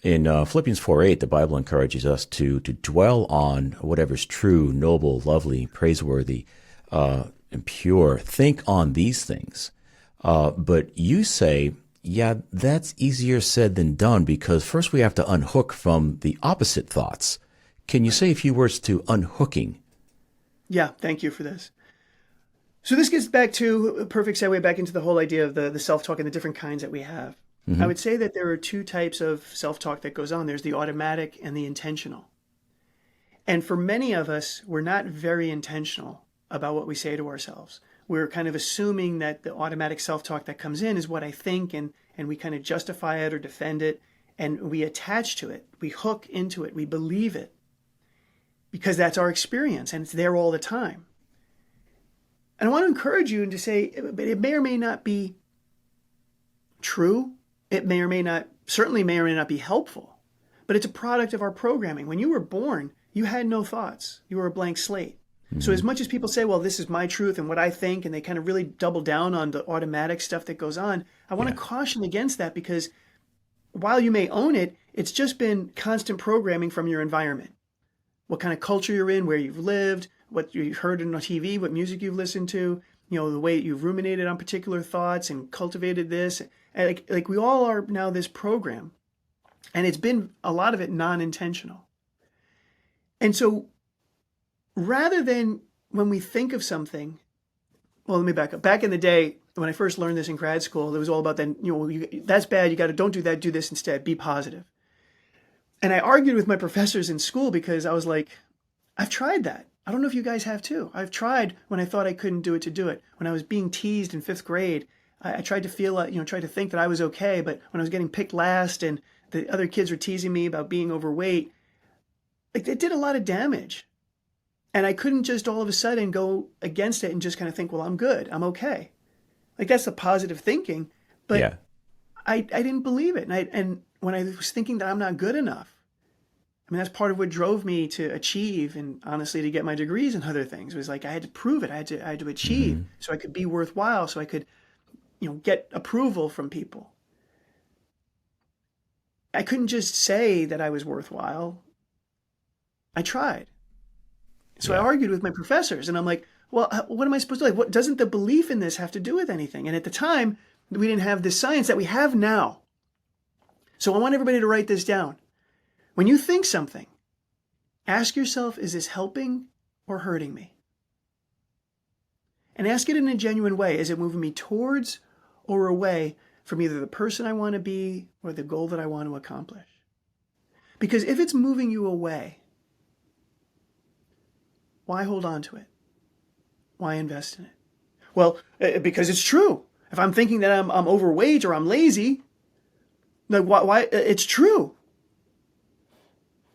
Speaker 1: in Philippians 4:8, the Bible encourages us to dwell on whatever's true, noble, lovely, praiseworthy, and pure. Think on these things. But you say, yeah, that's easier said than done because first we have to unhook from the opposite thoughts. Can you say a few words to unhooking?
Speaker 2: Yeah, thank you for this. So this gets back to a perfect segue back into the whole idea of the self-talk and the different kinds that we have. I would say that there are two types of self-talk that goes on. There's the automatic and the intentional. And for many of us, we're not very intentional about what we say to ourselves. We're kind of assuming that the automatic self-talk that comes in is what I think, and we kind of justify it or defend it, and we attach to it. We hook into it. We believe it because that's our experience, and it's there all the time. And I want to encourage you to say, but it may or may not be true. It may or may not, certainly may or may not be helpful, but it's a product of our programming. When you were born, you had no thoughts. You were a blank slate. So as much as people say, well, this is my truth and what I think, and they kind of really double down on the automatic stuff that goes on, I want to caution against that because while you may own it, it's just been constant programming from your environment. What kind of culture you're in, where you've lived, what you've heard on TV, what music you've listened to, you know, the way you've ruminated on particular thoughts and cultivated this. And like we all are now this program. And it's been a lot of it non-intentional. And so rather than when we think of something, well, let me back up. Back in the day, when I first learned this in grad school, it was all about then, you know, that's bad. You got to, don't do that. Do this instead. Be positive. And I argued with my professors in school because I was like, I've tried that. I don't know if you guys have too. I've tried when I thought I couldn't do it to do it. When I was being teased in 5th grade, I tried to feel, tried to think that I was okay. But when I was getting picked last and the other kids were teasing me about being overweight, like it did a lot of damage. And I couldn't just all of a sudden go against it and just kind of think, well, I'm good. I'm okay. Like that's the positive thinking. But I didn't believe it. And when I was thinking that I'm not good enough, I mean, that's part of what drove me to achieve and honestly to get my degrees and other things. It was like I had to prove it. I had to achieve so I could be worthwhile, so I could, get approval from people. I couldn't just say that I was worthwhile. I tried. So I argued with my professors and I'm like, well, what am I supposed to do? Like, what doesn't the belief in this have to do with anything? And at the time, we didn't have this science that we have now. So I want everybody to write this down. When you think something, ask yourself, is this helping or hurting me? And ask it in a genuine way. Is it moving me towards or away from either the person I want to be or the goal that I want to accomplish? Because if it's moving you away, why hold on to it? Why invest in it? Well, because it's true. If I'm thinking that I'm overweight or I'm lazy, like why it's true.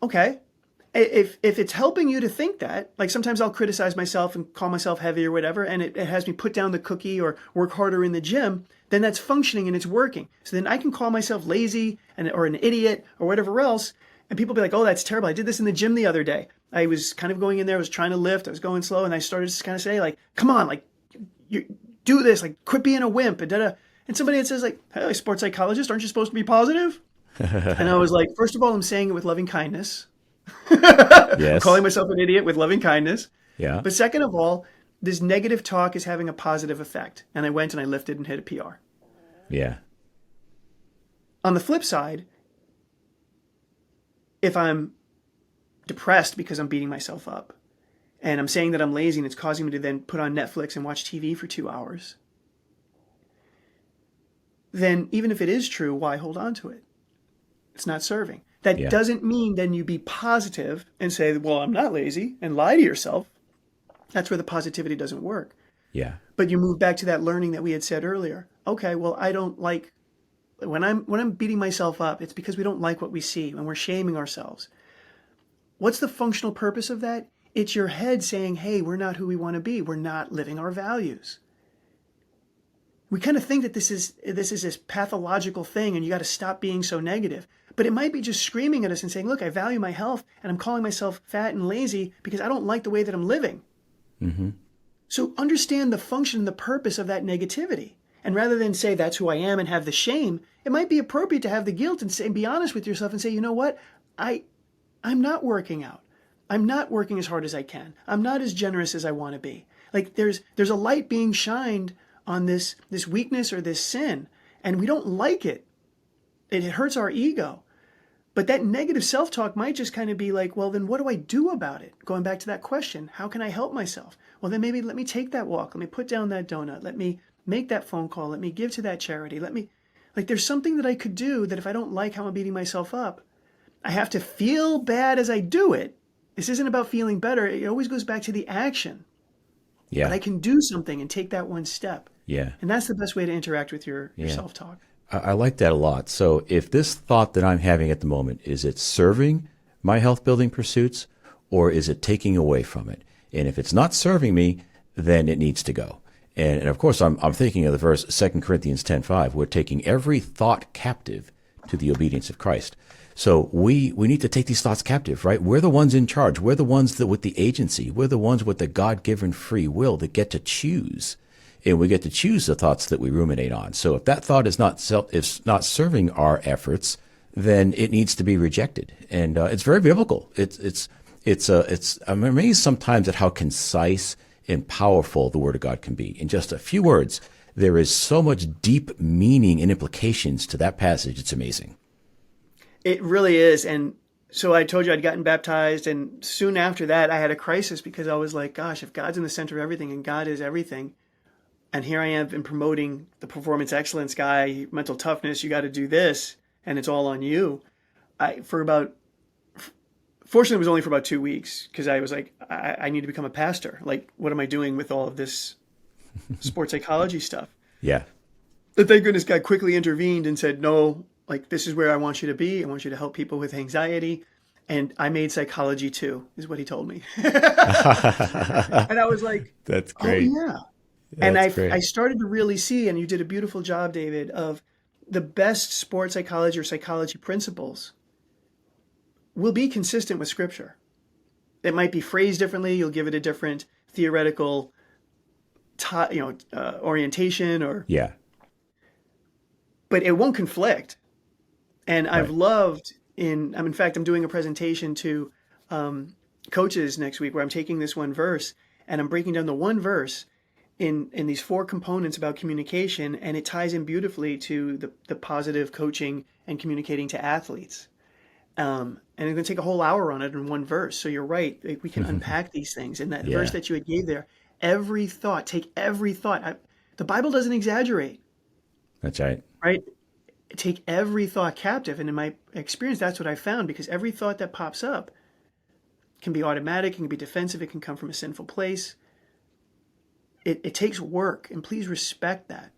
Speaker 2: Okay. If it's helping you to think that, like sometimes I'll criticize myself and call myself heavy or whatever, and it has me put down the cookie or work harder in the gym, then that's functioning and it's working. So then I can call myself lazy or an idiot or whatever else, and people be like, oh, that's terrible. I did this in the gym the other day. I was kind of going in there, I was trying to lift, I was going slow, and I started to kind of say, like, come on, like, you do this, like, quit being a wimp, and da-da. And somebody that says, like, hey, sports psychologist, aren't you supposed to be positive? And I was like, first of all, I'm saying it with loving kindness. I'm
Speaker 1: Yes.
Speaker 2: calling myself an idiot with loving kindness.
Speaker 1: Yeah.
Speaker 2: But second of all, this negative talk is having a positive effect. And I went and I lifted and hit a PR.
Speaker 1: Yeah.
Speaker 2: On the flip side, if I'm depressed because I'm beating myself up and I'm saying that I'm lazy and it's causing me to then put on Netflix and watch TV for 2 hours, then even if it is true, why hold on to it? It's not serving. That
Speaker 1: Yeah.
Speaker 2: doesn't mean then you be positive and say, well, I'm not lazy, and lie to yourself. That's where the positivity doesn't work.
Speaker 1: Yeah.
Speaker 2: But you move back to that learning that we had said earlier. Okay, well, I don't like when I'm beating myself up, it's because we don't like what we see and we're shaming ourselves. What's the functional purpose of that? It's your head saying, hey, we're not who we want to be. We're not living our values. We kind of think that this is this pathological thing and you got to stop being so negative. But it might be just screaming at us and saying, look, I value my health and I'm calling myself fat and lazy because I don't like the way that I'm living.
Speaker 1: Mm-hmm.
Speaker 2: So understand the function and the purpose of that negativity. And rather than say that's who I am and have the shame, it might be appropriate to have the guilt and say, be honest with yourself and say, you know what? I'm not working out. I'm not working as hard as I can. I'm not as generous as I want to be. Like there's a light being shined on this weakness or this sin, and we don't like it. It hurts our ego. But that negative self-talk might just kind of be like, well, then what do I do about it? Going back to that question, how can I help myself? Well, then maybe let me take that walk. Let me put down that donut. Let me make that phone call. Let me give to that charity. There's something that I could do that if I don't like how I'm beating myself up, I have to feel bad as I do it. This isn't about feeling better. It always goes back to the action.
Speaker 1: Yeah.
Speaker 2: But I can do something and take that one step.
Speaker 1: Yeah.
Speaker 2: And that's the best way to interact with your
Speaker 1: Yeah.
Speaker 2: self-talk.
Speaker 1: I like that a lot. So if this thought that I'm having at the moment, is it serving my health building pursuits or is it taking away from it? And if it's not serving me, then it needs to go. And of course, I'm thinking of the verse 2 Corinthians 10:5. We're taking every thought captive to the obedience of Christ. So we need to take these thoughts captive, right? We're the ones in charge. We're the ones that with the agency. We're the ones with the God-given free will that get to choose. And we get to choose the thoughts that we ruminate on. So if that thought is not not serving our efforts, then it needs to be rejected. And it's very biblical. I'm amazed sometimes at how concise and powerful the Word of God can be. In just a few words, there is so much deep meaning and implications to that passage. It's amazing.
Speaker 2: It really is. And so I told you I'd gotten baptized, and soon after that, I had a crisis because I was like, gosh, if God's in the center of everything and God is everything, and here I am in promoting the performance excellence guy, mental toughness, you got to do this, and it's all on you. Fortunately, it was only for about 2 weeks because I was like, I need to become a pastor. Like, what am I doing with all of this sports psychology stuff?
Speaker 1: Yeah.
Speaker 2: But thank goodness God quickly intervened and said, no, like, this is where I want you to be. I want you to help people with anxiety. And I made psychology too, is what he told me. And I was like,
Speaker 1: That's great.
Speaker 2: oh, yeah.
Speaker 1: That's
Speaker 2: And
Speaker 1: great.
Speaker 2: I started to really see, and you did a beautiful job, David, of the best sports psychology or psychology principles will be consistent with Scripture. It might be phrased differently. You'll give it a different theoretical, orientation,
Speaker 1: Yeah.
Speaker 2: but it won't conflict. And I've loved in fact, I'm doing a presentation to coaches next week where I'm taking this one verse and I'm breaking down the one verse in these 4 components about communication, and it ties in beautifully to the positive coaching and communicating to athletes. And I'm going to take a whole hour on it in one verse. So you're right. We can unpack these things. And that verse that you had gave there, take every thought. The Bible doesn't exaggerate.
Speaker 1: That's right.
Speaker 2: Right? Take every thought captive. And in my experience, that's what I found, because every thought that pops up can be automatic, it can be defensive, it can come from a sinful place. It takes work, and please respect that.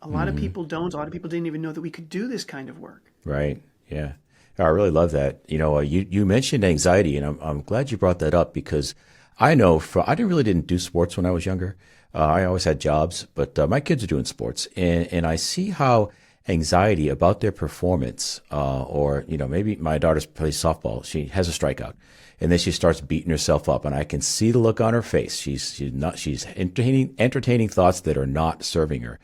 Speaker 2: A lot of people don't. A lot of people didn't even know that we could do this kind of work.
Speaker 1: Right. Yeah. I really love that. You mentioned anxiety, and I'm glad you brought that up, because I know I didn't do sports when I was younger. I always had jobs, but my kids are doing sports, and I see how anxiety about their performance, or maybe my daughter plays softball. She has a strikeout, and then she starts beating herself up, and I can see the look on her face. She's entertaining thoughts that are not serving her,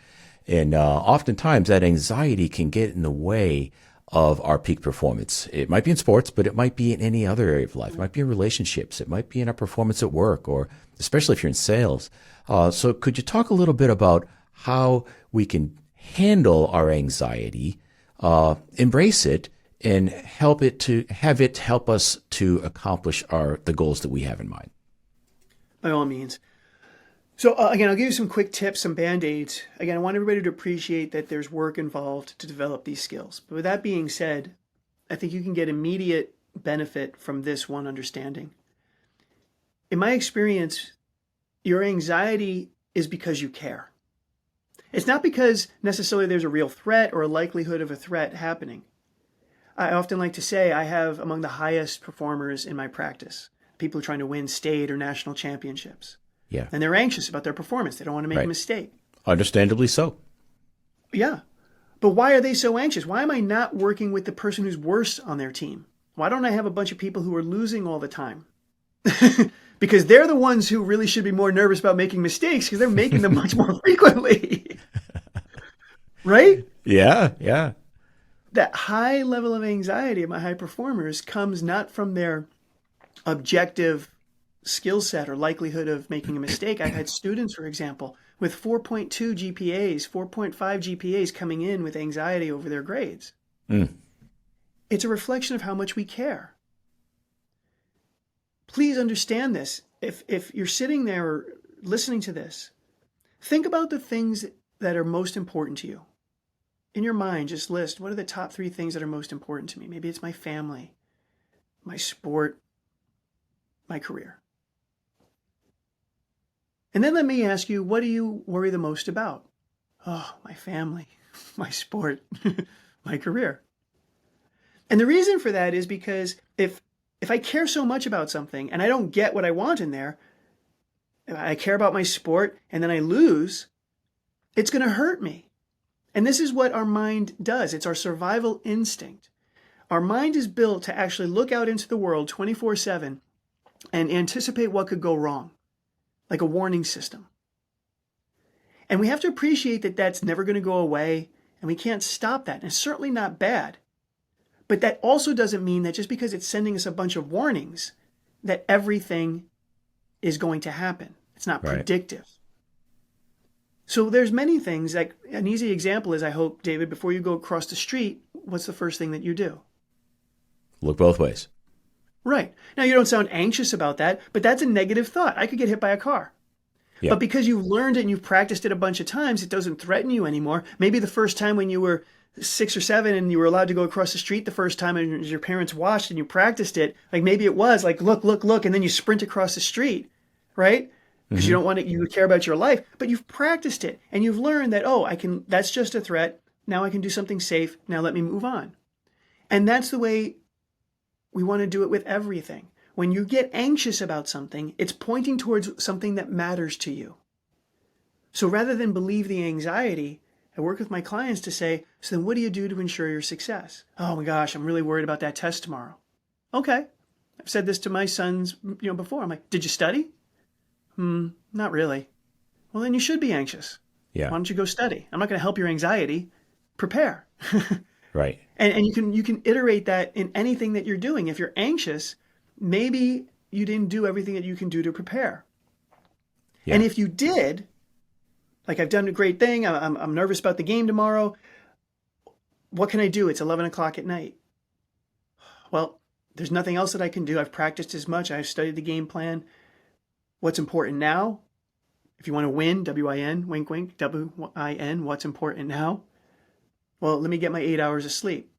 Speaker 1: and oftentimes that anxiety can get in the way of our peak performance. It might be in sports, but it might be in any other area of life. It might be in relationships. It might be in our performance at work, or especially if you're in sales. So could you talk a little bit about how we can handle our anxiety, embrace it, and help it help us to accomplish the goals that we have in mind?
Speaker 2: By all means. So again, I'll give you some quick tips, some band-aids. Again, I want everybody to appreciate that there's work involved to develop these skills. But with that being said, I think you can get immediate benefit from this one understanding. In my experience, your anxiety is because you care. It's not because necessarily there's a real threat or a likelihood of a threat happening. I often like to say I have among the highest performers in my practice, people trying to win state or national championships.
Speaker 1: Yeah.
Speaker 2: And they're anxious about their performance. They don't want to make a mistake.
Speaker 1: Understandably so.
Speaker 2: Yeah. But why are they so anxious? Why am I not working with the person who's worse on their team? Why don't I have a bunch of people who are losing all the time? Because they're the ones who really should be more nervous about making mistakes because they're making them much more frequently. Right?
Speaker 1: Yeah, yeah.
Speaker 2: That high level of anxiety of my high performers comes not from their objective skill set or likelihood of making a mistake. I've had students, for example, with 4.2 GPAs, 4.5 GPAs coming in with anxiety over their grades. It's a reflection of how much we care. Please understand this. If you're sitting there listening to this, think about the things that are most important to you. In your mind, just list, what are the top 3 things that are most important to me? Maybe it's my family, my sport, my career. And then let me ask you, what do you worry the most about? Oh, my family, my sport, my career. And the reason for that is because if I care so much about something and I don't get what I want in there, I care about my sport and then I lose, it's going to hurt me. And this is what our mind does. It's our survival instinct. Our mind is built to actually look out into the world 24/7 and anticipate what could go wrong, like a warning system. And we have to appreciate that that's never going to go away, and we can't stop that. And it's certainly not bad. But that also doesn't mean that just because it's sending us a bunch of warnings, that everything is going to happen. It's not predictive. So there's many things, like an easy example is, I hope, David, before you go across the street, what's the first thing that you do?
Speaker 1: Look both ways.
Speaker 2: Right. Now, you don't sound anxious about that, but that's a negative thought. I could get hit by a car. Yeah. But because you've learned it and you've practiced it a bunch of times, it doesn't threaten you anymore. Maybe the first time when you were 6 or 7 and you were allowed to go across the street the first time and your parents watched and you practiced it, like maybe it was like, look, look, look, and then you sprint across the street, right? Because you don't want to, you care about your life, but you've practiced it and you've learned that, oh, that's just a threat. Now I can do something safe. Now let me move on. And that's the way we want to do it with everything. When you get anxious about something, it's pointing towards something that matters to you. So rather than believe the anxiety, I work with my clients to say, so then what do you do to ensure your success? Oh my gosh, I'm really worried about that test tomorrow. Okay. I've said this to my sons, before. I'm like, did you study? Not really. Well, then you should be anxious.
Speaker 1: Yeah.
Speaker 2: Why don't you go study? I'm not going to help your anxiety. Prepare.
Speaker 1: Right.
Speaker 2: And you can iterate that in anything that you're doing. If you're anxious, maybe you didn't do everything that you can do to prepare. Yeah. And if you did, like I've done a great thing, I'm nervous about the game tomorrow. What can I do? It's 11 o'clock at night. Well, there's nothing else that I can do. I've practiced as much. I've studied the game plan. What's important now? If you want to win, W-I-N, wink, wink, W-I-N, what's important now? Well, let me get my 8 hours of sleep.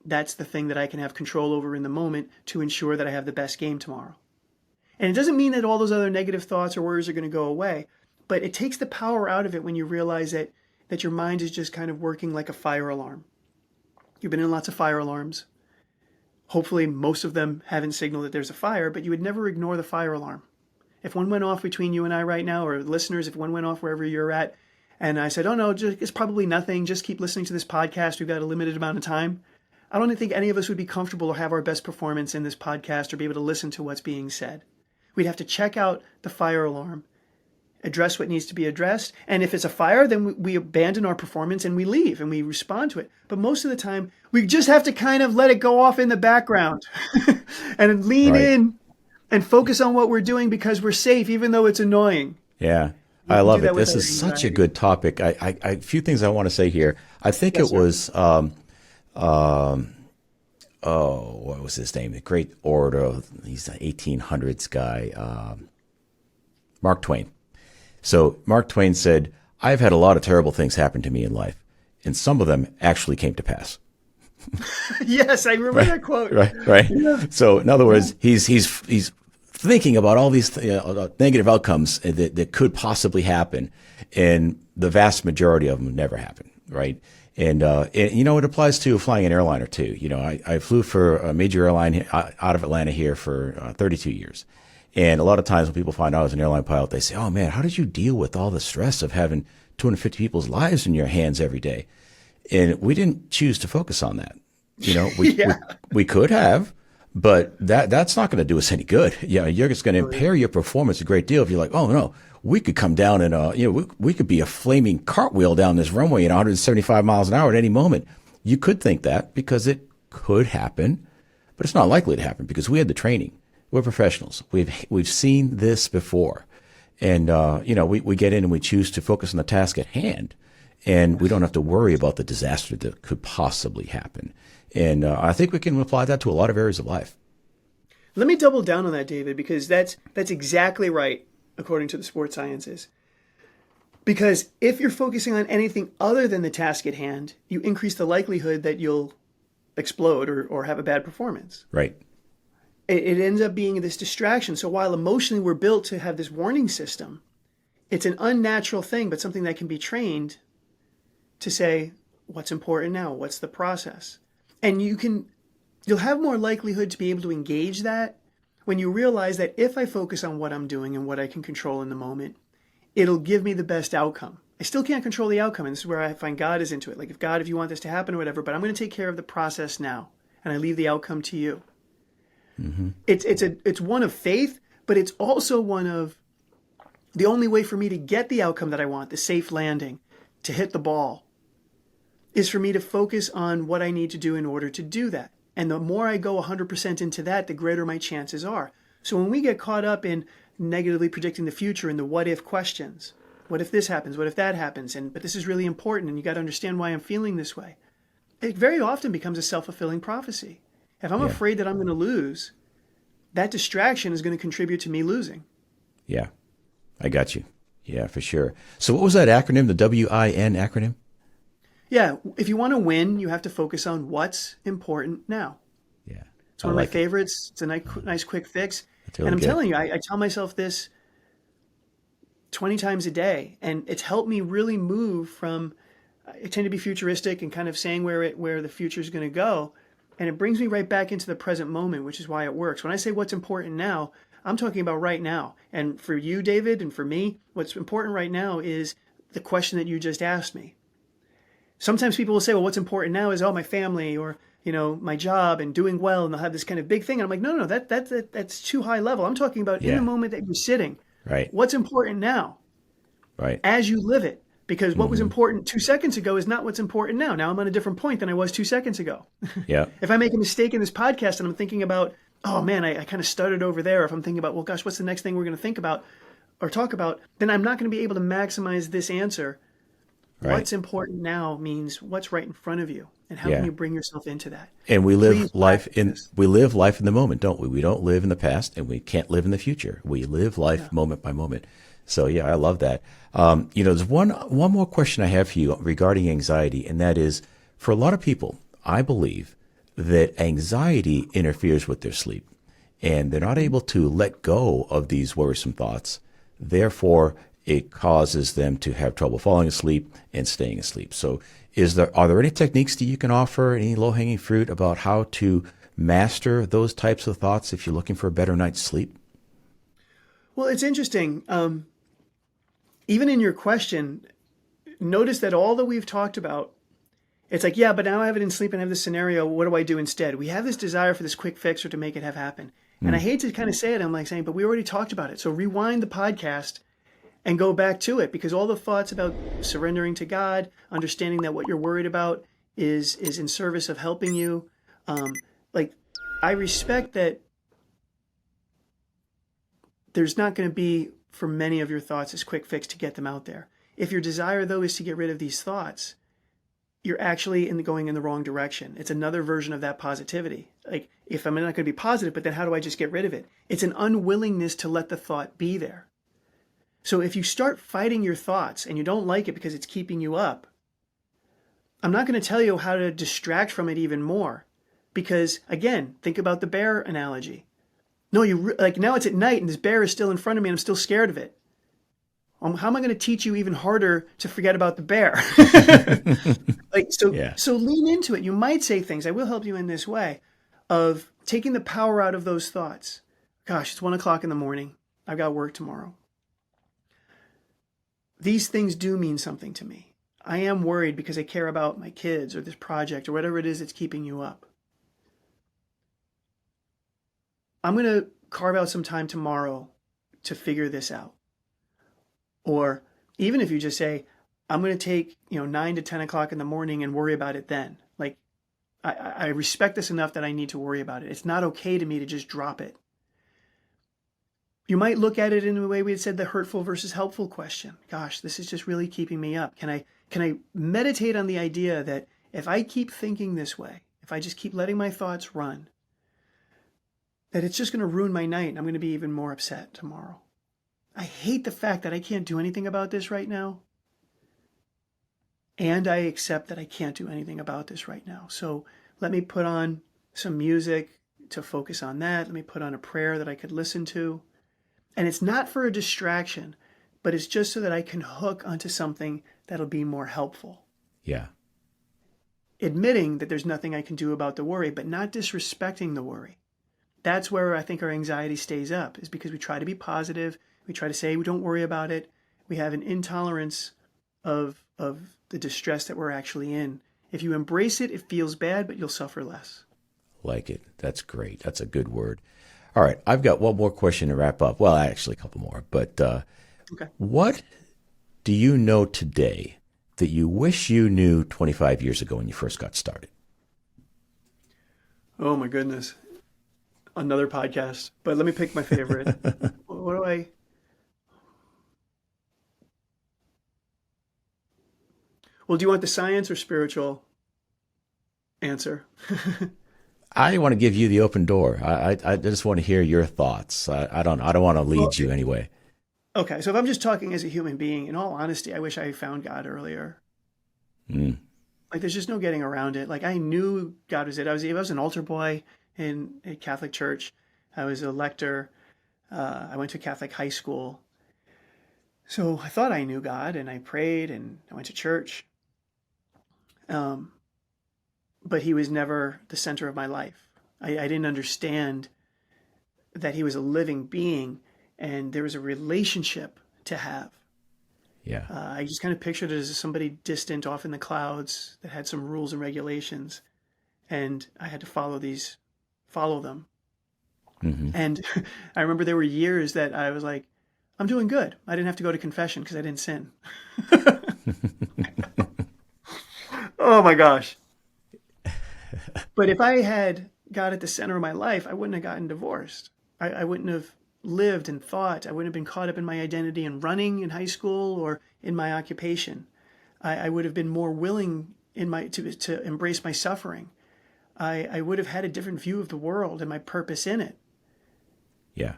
Speaker 2: That's the thing that I can have control over in the moment to ensure that I have the best game tomorrow. And it doesn't mean that all those other negative thoughts or worries are going to go away, but it takes the power out of it when you realize that your mind is just kind of working like a fire alarm. You've been in lots of fire alarms. Hopefully most of them haven't signaled that there's a fire, but you would never ignore the fire alarm. If one went off between you and I right now, or listeners, if one went off wherever you're at, And I said, oh no, it's probably nothing. Just keep listening to this podcast. We've got a limited amount of time. I don't think any of us would be comfortable or have our best performance in this podcast or be able to listen to what's being said. We'd have to check out the fire alarm, address what needs to be addressed. And if it's a fire, then we abandon our performance and we leave and we respond to it. But most of the time, we just have to kind of let it go off in the background and lean in and focus on what we're doing because we're safe, even though it's annoying.
Speaker 1: Yeah. I love it. This is such a good topic. A few things I want to say here. I think it was, what was his name? The great orator. He's an 1800s guy, Mark Twain. So Mark Twain said, I've had a lot of terrible things happen to me in life, and some of them actually came to pass.
Speaker 2: Yes, I remember that quote.
Speaker 1: Right. Yeah. So in other words, he's thinking about all these negative outcomes that could possibly happen, and the vast majority of them never happen, right? And it applies to flying an airliner too. I flew for a major airline out of Atlanta here for 32 years. And a lot of times when people find out I was an airline pilot, they say, oh man, how did you deal with all the stress of having 250 people's lives in your hands every day? And we didn't choose to focus on that. We could have, but that's not going to do us any good. You're just going to impair your performance a great deal if you're like, oh no, we could come down and, we could be a flaming cartwheel down this runway at 175 miles an hour at any moment. You could think that because it could happen, but it's not likely to happen because we had the training. We're professionals. We've seen this before. And, we get in and we choose to focus on the task at hand, and we don't have to worry about the disaster that could possibly happen. And I think we can apply that to a lot of areas of life.
Speaker 2: Let me double down on that, David, because that's exactly right, according to the sports sciences. Because if you're focusing on anything other than the task at hand, you increase the likelihood that you'll explode or have a bad performance.
Speaker 1: Right.
Speaker 2: It ends up being this distraction. So while emotionally we're built to have this warning system, it's an unnatural thing, but something that can be trained to say, what's important now? What's the process? And you'll have more likelihood to be able to engage that when you realize that if I focus on what I'm doing and what I can control in the moment, it'll give me the best outcome. I still can't control the outcome, and this is where I find God is into it. Like, if you want this to happen or whatever, but I'm going to take care of the process now, and I leave the outcome to you. Mm-hmm. It's one of faith, but it's also one of the only way for me to get the outcome that I want, the safe landing, to hit the ball, is for me to focus on what I need to do in order to do that. And the more I go 100% into that, the greater my chances are. So when we get caught up in negatively predicting the future and the what if questions, what if this happens, what if that happens, but this is really important and you got to understand why I'm feeling this way, it very often becomes a self-fulfilling prophecy. If I'm afraid that I'm going to lose, that distraction is going to contribute to me losing.
Speaker 1: Yeah, I got you. Yeah, for sure. So what was that acronym, the WIN acronym?
Speaker 2: Yeah, if you want to win, you have to focus on what's important now.
Speaker 1: Yeah.
Speaker 2: It's one of my favorites. It's a nice quick fix.
Speaker 1: Really
Speaker 2: and I'm
Speaker 1: good.
Speaker 2: telling you, I tell myself this 20 times a day, and it's helped me really move from, I tend to be futuristic and kind of saying where the future is going to go. And it brings me right back into the present moment, which is why it works. When I say what's important now, I'm talking about right now. And for you, David, and for me, what's important right now is the question that you just asked me. Sometimes people will say, well, what's important now is, my family or, my job and doing well. And they'll have this kind of big thing. And I'm like, no, that's too high level. I'm talking about in the moment that you're sitting.
Speaker 1: Right.
Speaker 2: What's important now?
Speaker 1: Right.
Speaker 2: As you live it. Because what was important 2 seconds ago is not what's important now. Now I'm on a different point than I was 2 seconds ago.
Speaker 1: Yeah.
Speaker 2: If I make a mistake in this podcast and I'm thinking about, oh man, I kind of stuttered over there. If I'm thinking about, well, gosh, what's the next thing we're going to think about or talk about? Then I'm not going to be able to maximize this answer. Right. What's important now means what's right in front of you, and how can you bring yourself into that?
Speaker 1: And we live life in the moment, don't we? We don't live in the past, and we can't live in the future. We live life moment by moment. So I love that. There's one more question I have for you regarding anxiety, and that is, for a lot of people, I believe that anxiety interferes with their sleep, and they're not able to let go of these worrisome thoughts. Therefore, it causes them to have trouble falling asleep and staying asleep. So are there any techniques that you can offer, any low-hanging fruit about how to master those types of thoughts if you're looking for a better night's sleep?
Speaker 2: Well, it's interesting. Even in your question, notice that all that we've talked about, it's like, yeah, but now I have it in sleep and I have this scenario. What do I do instead? We have this desire for this quick fix or to make it have happen. And I hate to kind of say it. I'm like saying, but we already talked about it. So rewind the podcast and go back to it, because all the thoughts about surrendering to God, understanding that what you're worried about is in service of helping you. Like, I respect that there's not going to be, for many of your thoughts, this quick fix to get them out there. If your desire, though, is to get rid of these thoughts, you're actually going in the wrong direction. It's another version of that positivity. Like, if I'm not going to be positive, but then how do I just get rid of it? It's an unwillingness to let the thought be there. So if you start fighting your thoughts and you don't like it because it's keeping you up, I'm not going to tell you how to distract from it even more. Because, again, think about the bear analogy. No, like, now it's at night and this bear is still in front of me and I'm still scared of it. How am I going to teach you even harder to forget about the bear? So lean into it. You might say things, I will help you in this way, of taking the power out of those thoughts. Gosh, it's 1:00 in the morning. I've got work tomorrow. These things do mean something to me. I am worried because I care about my kids or this project or whatever it is that's keeping you up. I'm going to carve out some time tomorrow to figure this out. Or even if you just say, I'm going to take 9 to 10 o'clock in the morning and worry about it then. Like, I respect this enough that I need to worry about it. It's not okay to me to just drop it. You might look at it in the way we had said, the hurtful versus helpful question. Gosh, this is just really keeping me up. Can I meditate on the idea that if I keep thinking this way, if I just keep letting my thoughts run, that it's just going to ruin my night and I'm going to be even more upset tomorrow. I hate the fact that I can't do anything about this right now. And I accept that I can't do anything about this right now. So let me put on some music to focus on that. Let me put on a prayer that I could listen to. And it's not for a distraction, but it's just so that I can hook onto something that'll be more helpful.
Speaker 1: Yeah.
Speaker 2: Admitting that there's nothing I can do about the worry, but not disrespecting the worry. That's where I think our anxiety stays up, is because we try to be positive. We try to say we don't worry about it. We have an intolerance of the distress that we're actually in. If you embrace it, it feels bad, but you'll suffer less.
Speaker 1: Like it. That's great. That's a good word. All right. I've got one more question to wrap up. Well, actually a couple more. But
Speaker 2: okay.
Speaker 1: What do you know today that you wish you knew 25 years ago when you first got started?
Speaker 2: Oh, my goodness. Another podcast. But let me pick my favorite. What do I... Well, do you want the science or spiritual answer?
Speaker 1: I want to give you the open door. I just want to hear your thoughts. I don't want to lead you anyway.
Speaker 2: Okay, so if I'm just talking as a human being, in all honesty, I wish I found God earlier.
Speaker 1: Mm.
Speaker 2: Like, there's just no getting around it. Like, I knew God was it. I was an altar boy in a Catholic church. I was a lector. I went to a Catholic high school. So I thought I knew God, and I prayed, and I went to church. But he was never the center of my life. I didn't understand that he was a living being and there was a relationship to have.
Speaker 1: Yeah.
Speaker 2: I just kind of pictured it as somebody distant off in the clouds that had some rules and regulations, and I had to follow them.
Speaker 1: Mm-hmm.
Speaker 2: And I remember there were years that I was like, I'm doing good. I didn't have to go to confession because I didn't sin. Oh my gosh. But if I had God at the center of my life, I wouldn't have gotten divorced. I wouldn't have lived and thought. I wouldn't have been caught up in my identity in running in high school or in my occupation. I would have been more willing to embrace my suffering. I would have had a different view of the world and my purpose in it.
Speaker 1: Yeah.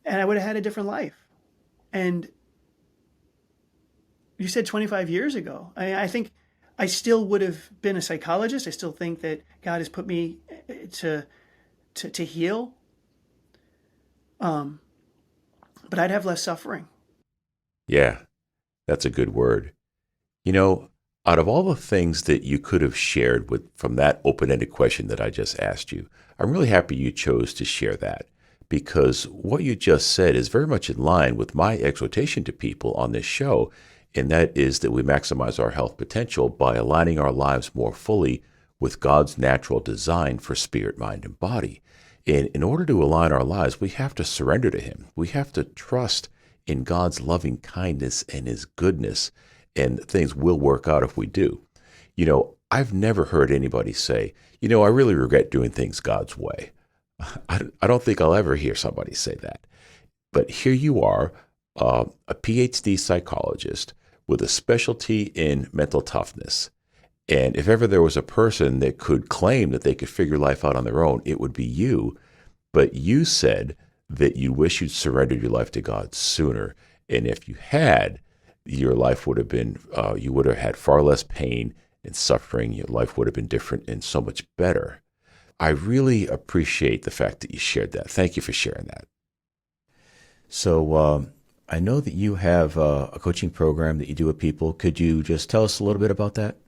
Speaker 2: And I would have had a different life. And you said 25 years ago. I think I still would have been a psychologist. I still think that God has put me to heal. But I'd have less suffering.
Speaker 1: Yeah, that's a good word. Out of all the things that you could have shared from that open-ended question that I just asked you, I'm really happy you chose to share that, because what you just said is very much in line with my exhortation to people on this show, and that is that we maximize our health potential by aligning our lives more fully with God's natural design for spirit, mind, and body. And in order to align our lives, we have to surrender to Him. We have to trust in God's loving kindness and His goodness, and things will work out if we do. I've never heard anybody say, I really regret doing things God's way. I don't think I'll ever hear somebody say that. But here you are, a PhD psychologist with a specialty in mental toughness. And if ever there was a person that could claim that they could figure life out on their own, it would be you. But you said that you wish you'd surrendered your life to God sooner. And if you had, your life would have been, you would have had far less pain and suffering. Your life would have been different and so much better. I really appreciate the fact that you shared that. Thank you for sharing that. So I know that you have a coaching program that you do with people. Could you just tell us a little bit about that?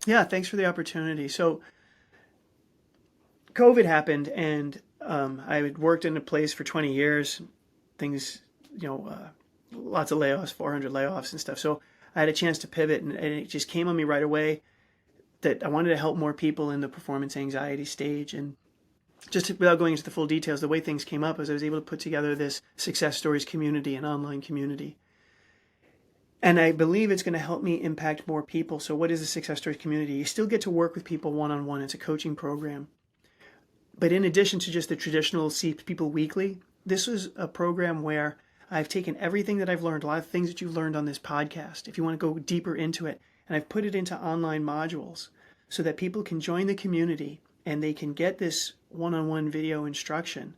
Speaker 2: Yeah, thanks for the opportunity. So COVID happened, and I had worked in a place for 20 years. Things, lots of layoffs, 400 layoffs and stuff. So I had a chance to pivot, and it just came on me right away that I wanted to help more people in the performance anxiety stage. And just without going into the full details, the way things came up is I was able to put together this Success Stories community, an online community. And I believe it's going to help me impact more people. So what is the Success Stories community? You still get to work with people one-on-one. It's a coaching program. But in addition to just the traditional see people weekly, this was a program where I've taken everything that I've learned, a lot of things that you've learned on this podcast, if you want to go deeper into it, and I've put it into online modules so that people can join the community and they can get this one-on-one video instruction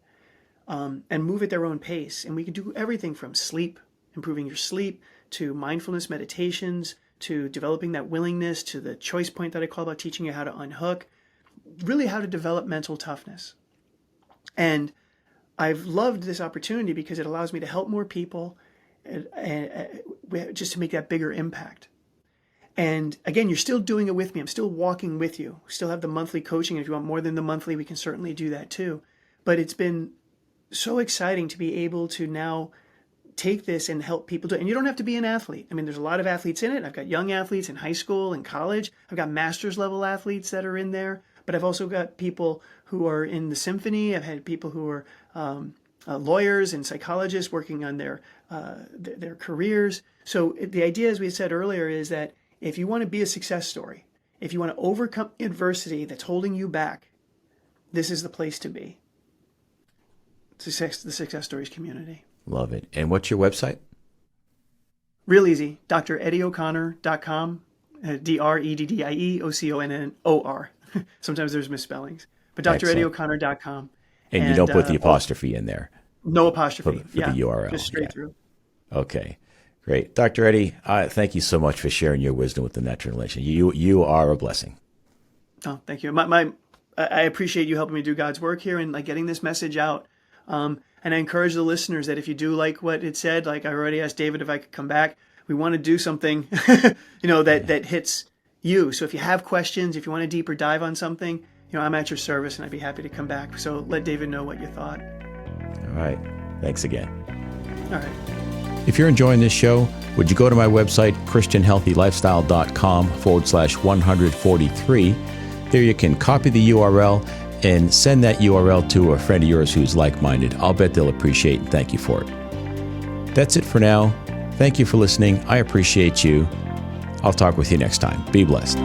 Speaker 2: and move at their own pace. And we can do everything from sleep, improving your sleep, to mindfulness meditations, to developing that willingness, to the choice point that I call about teaching you how to unhook, really how to develop mental toughness. And I've loved this opportunity because it allows me to help more people and just to make that bigger impact. And again, you're still doing it with me. I'm still walking with you. We still have the monthly coaching. If you want more than the monthly, we can certainly do that too. But it's been so exciting to be able to now take this and help people do it. And you don't have to be an athlete. I mean, there's a lot of athletes in it. I've got young athletes in high school and college. I've got master's level athletes that are in there. But I've also got people who are in the symphony. I've had people who are lawyers and psychologists working on their careers. So the idea, as we said earlier, is that if you want to be a success story, if you want to overcome adversity that's holding you back, this is the place to be. The Success Stories community. Love it. And what's your website? Real easy. DrEddieO'Connor.com. DrEddieOconnor. Sometimes there's misspellings. But DrEddieO'Connor.com. And you don't put the apostrophe in there? No apostrophe. For the URL. Just straight through. Okay. Great. Dr. Eddie, thank you so much for sharing your wisdom with the Natural Nation. You are a blessing. Oh, thank you. I appreciate you helping me do God's work here and getting this message out. And I encourage the listeners that if you do like what it said, like I already asked David if I could come back, we want to do something, that hits you. So if you have questions, if you want a deeper dive on something, I'm at your service and I'd be happy to come back. So let David know what you thought. All right. Thanks again. All right. If you're enjoying this show, would you go to my website, christianhealthylifestyle.com/143. There you can copy the URL and send that URL to a friend of yours who's like-minded. I'll bet they'll appreciate and thank you for it. That's it for now. Thank you for listening. I appreciate you. I'll talk with you next time. Be blessed.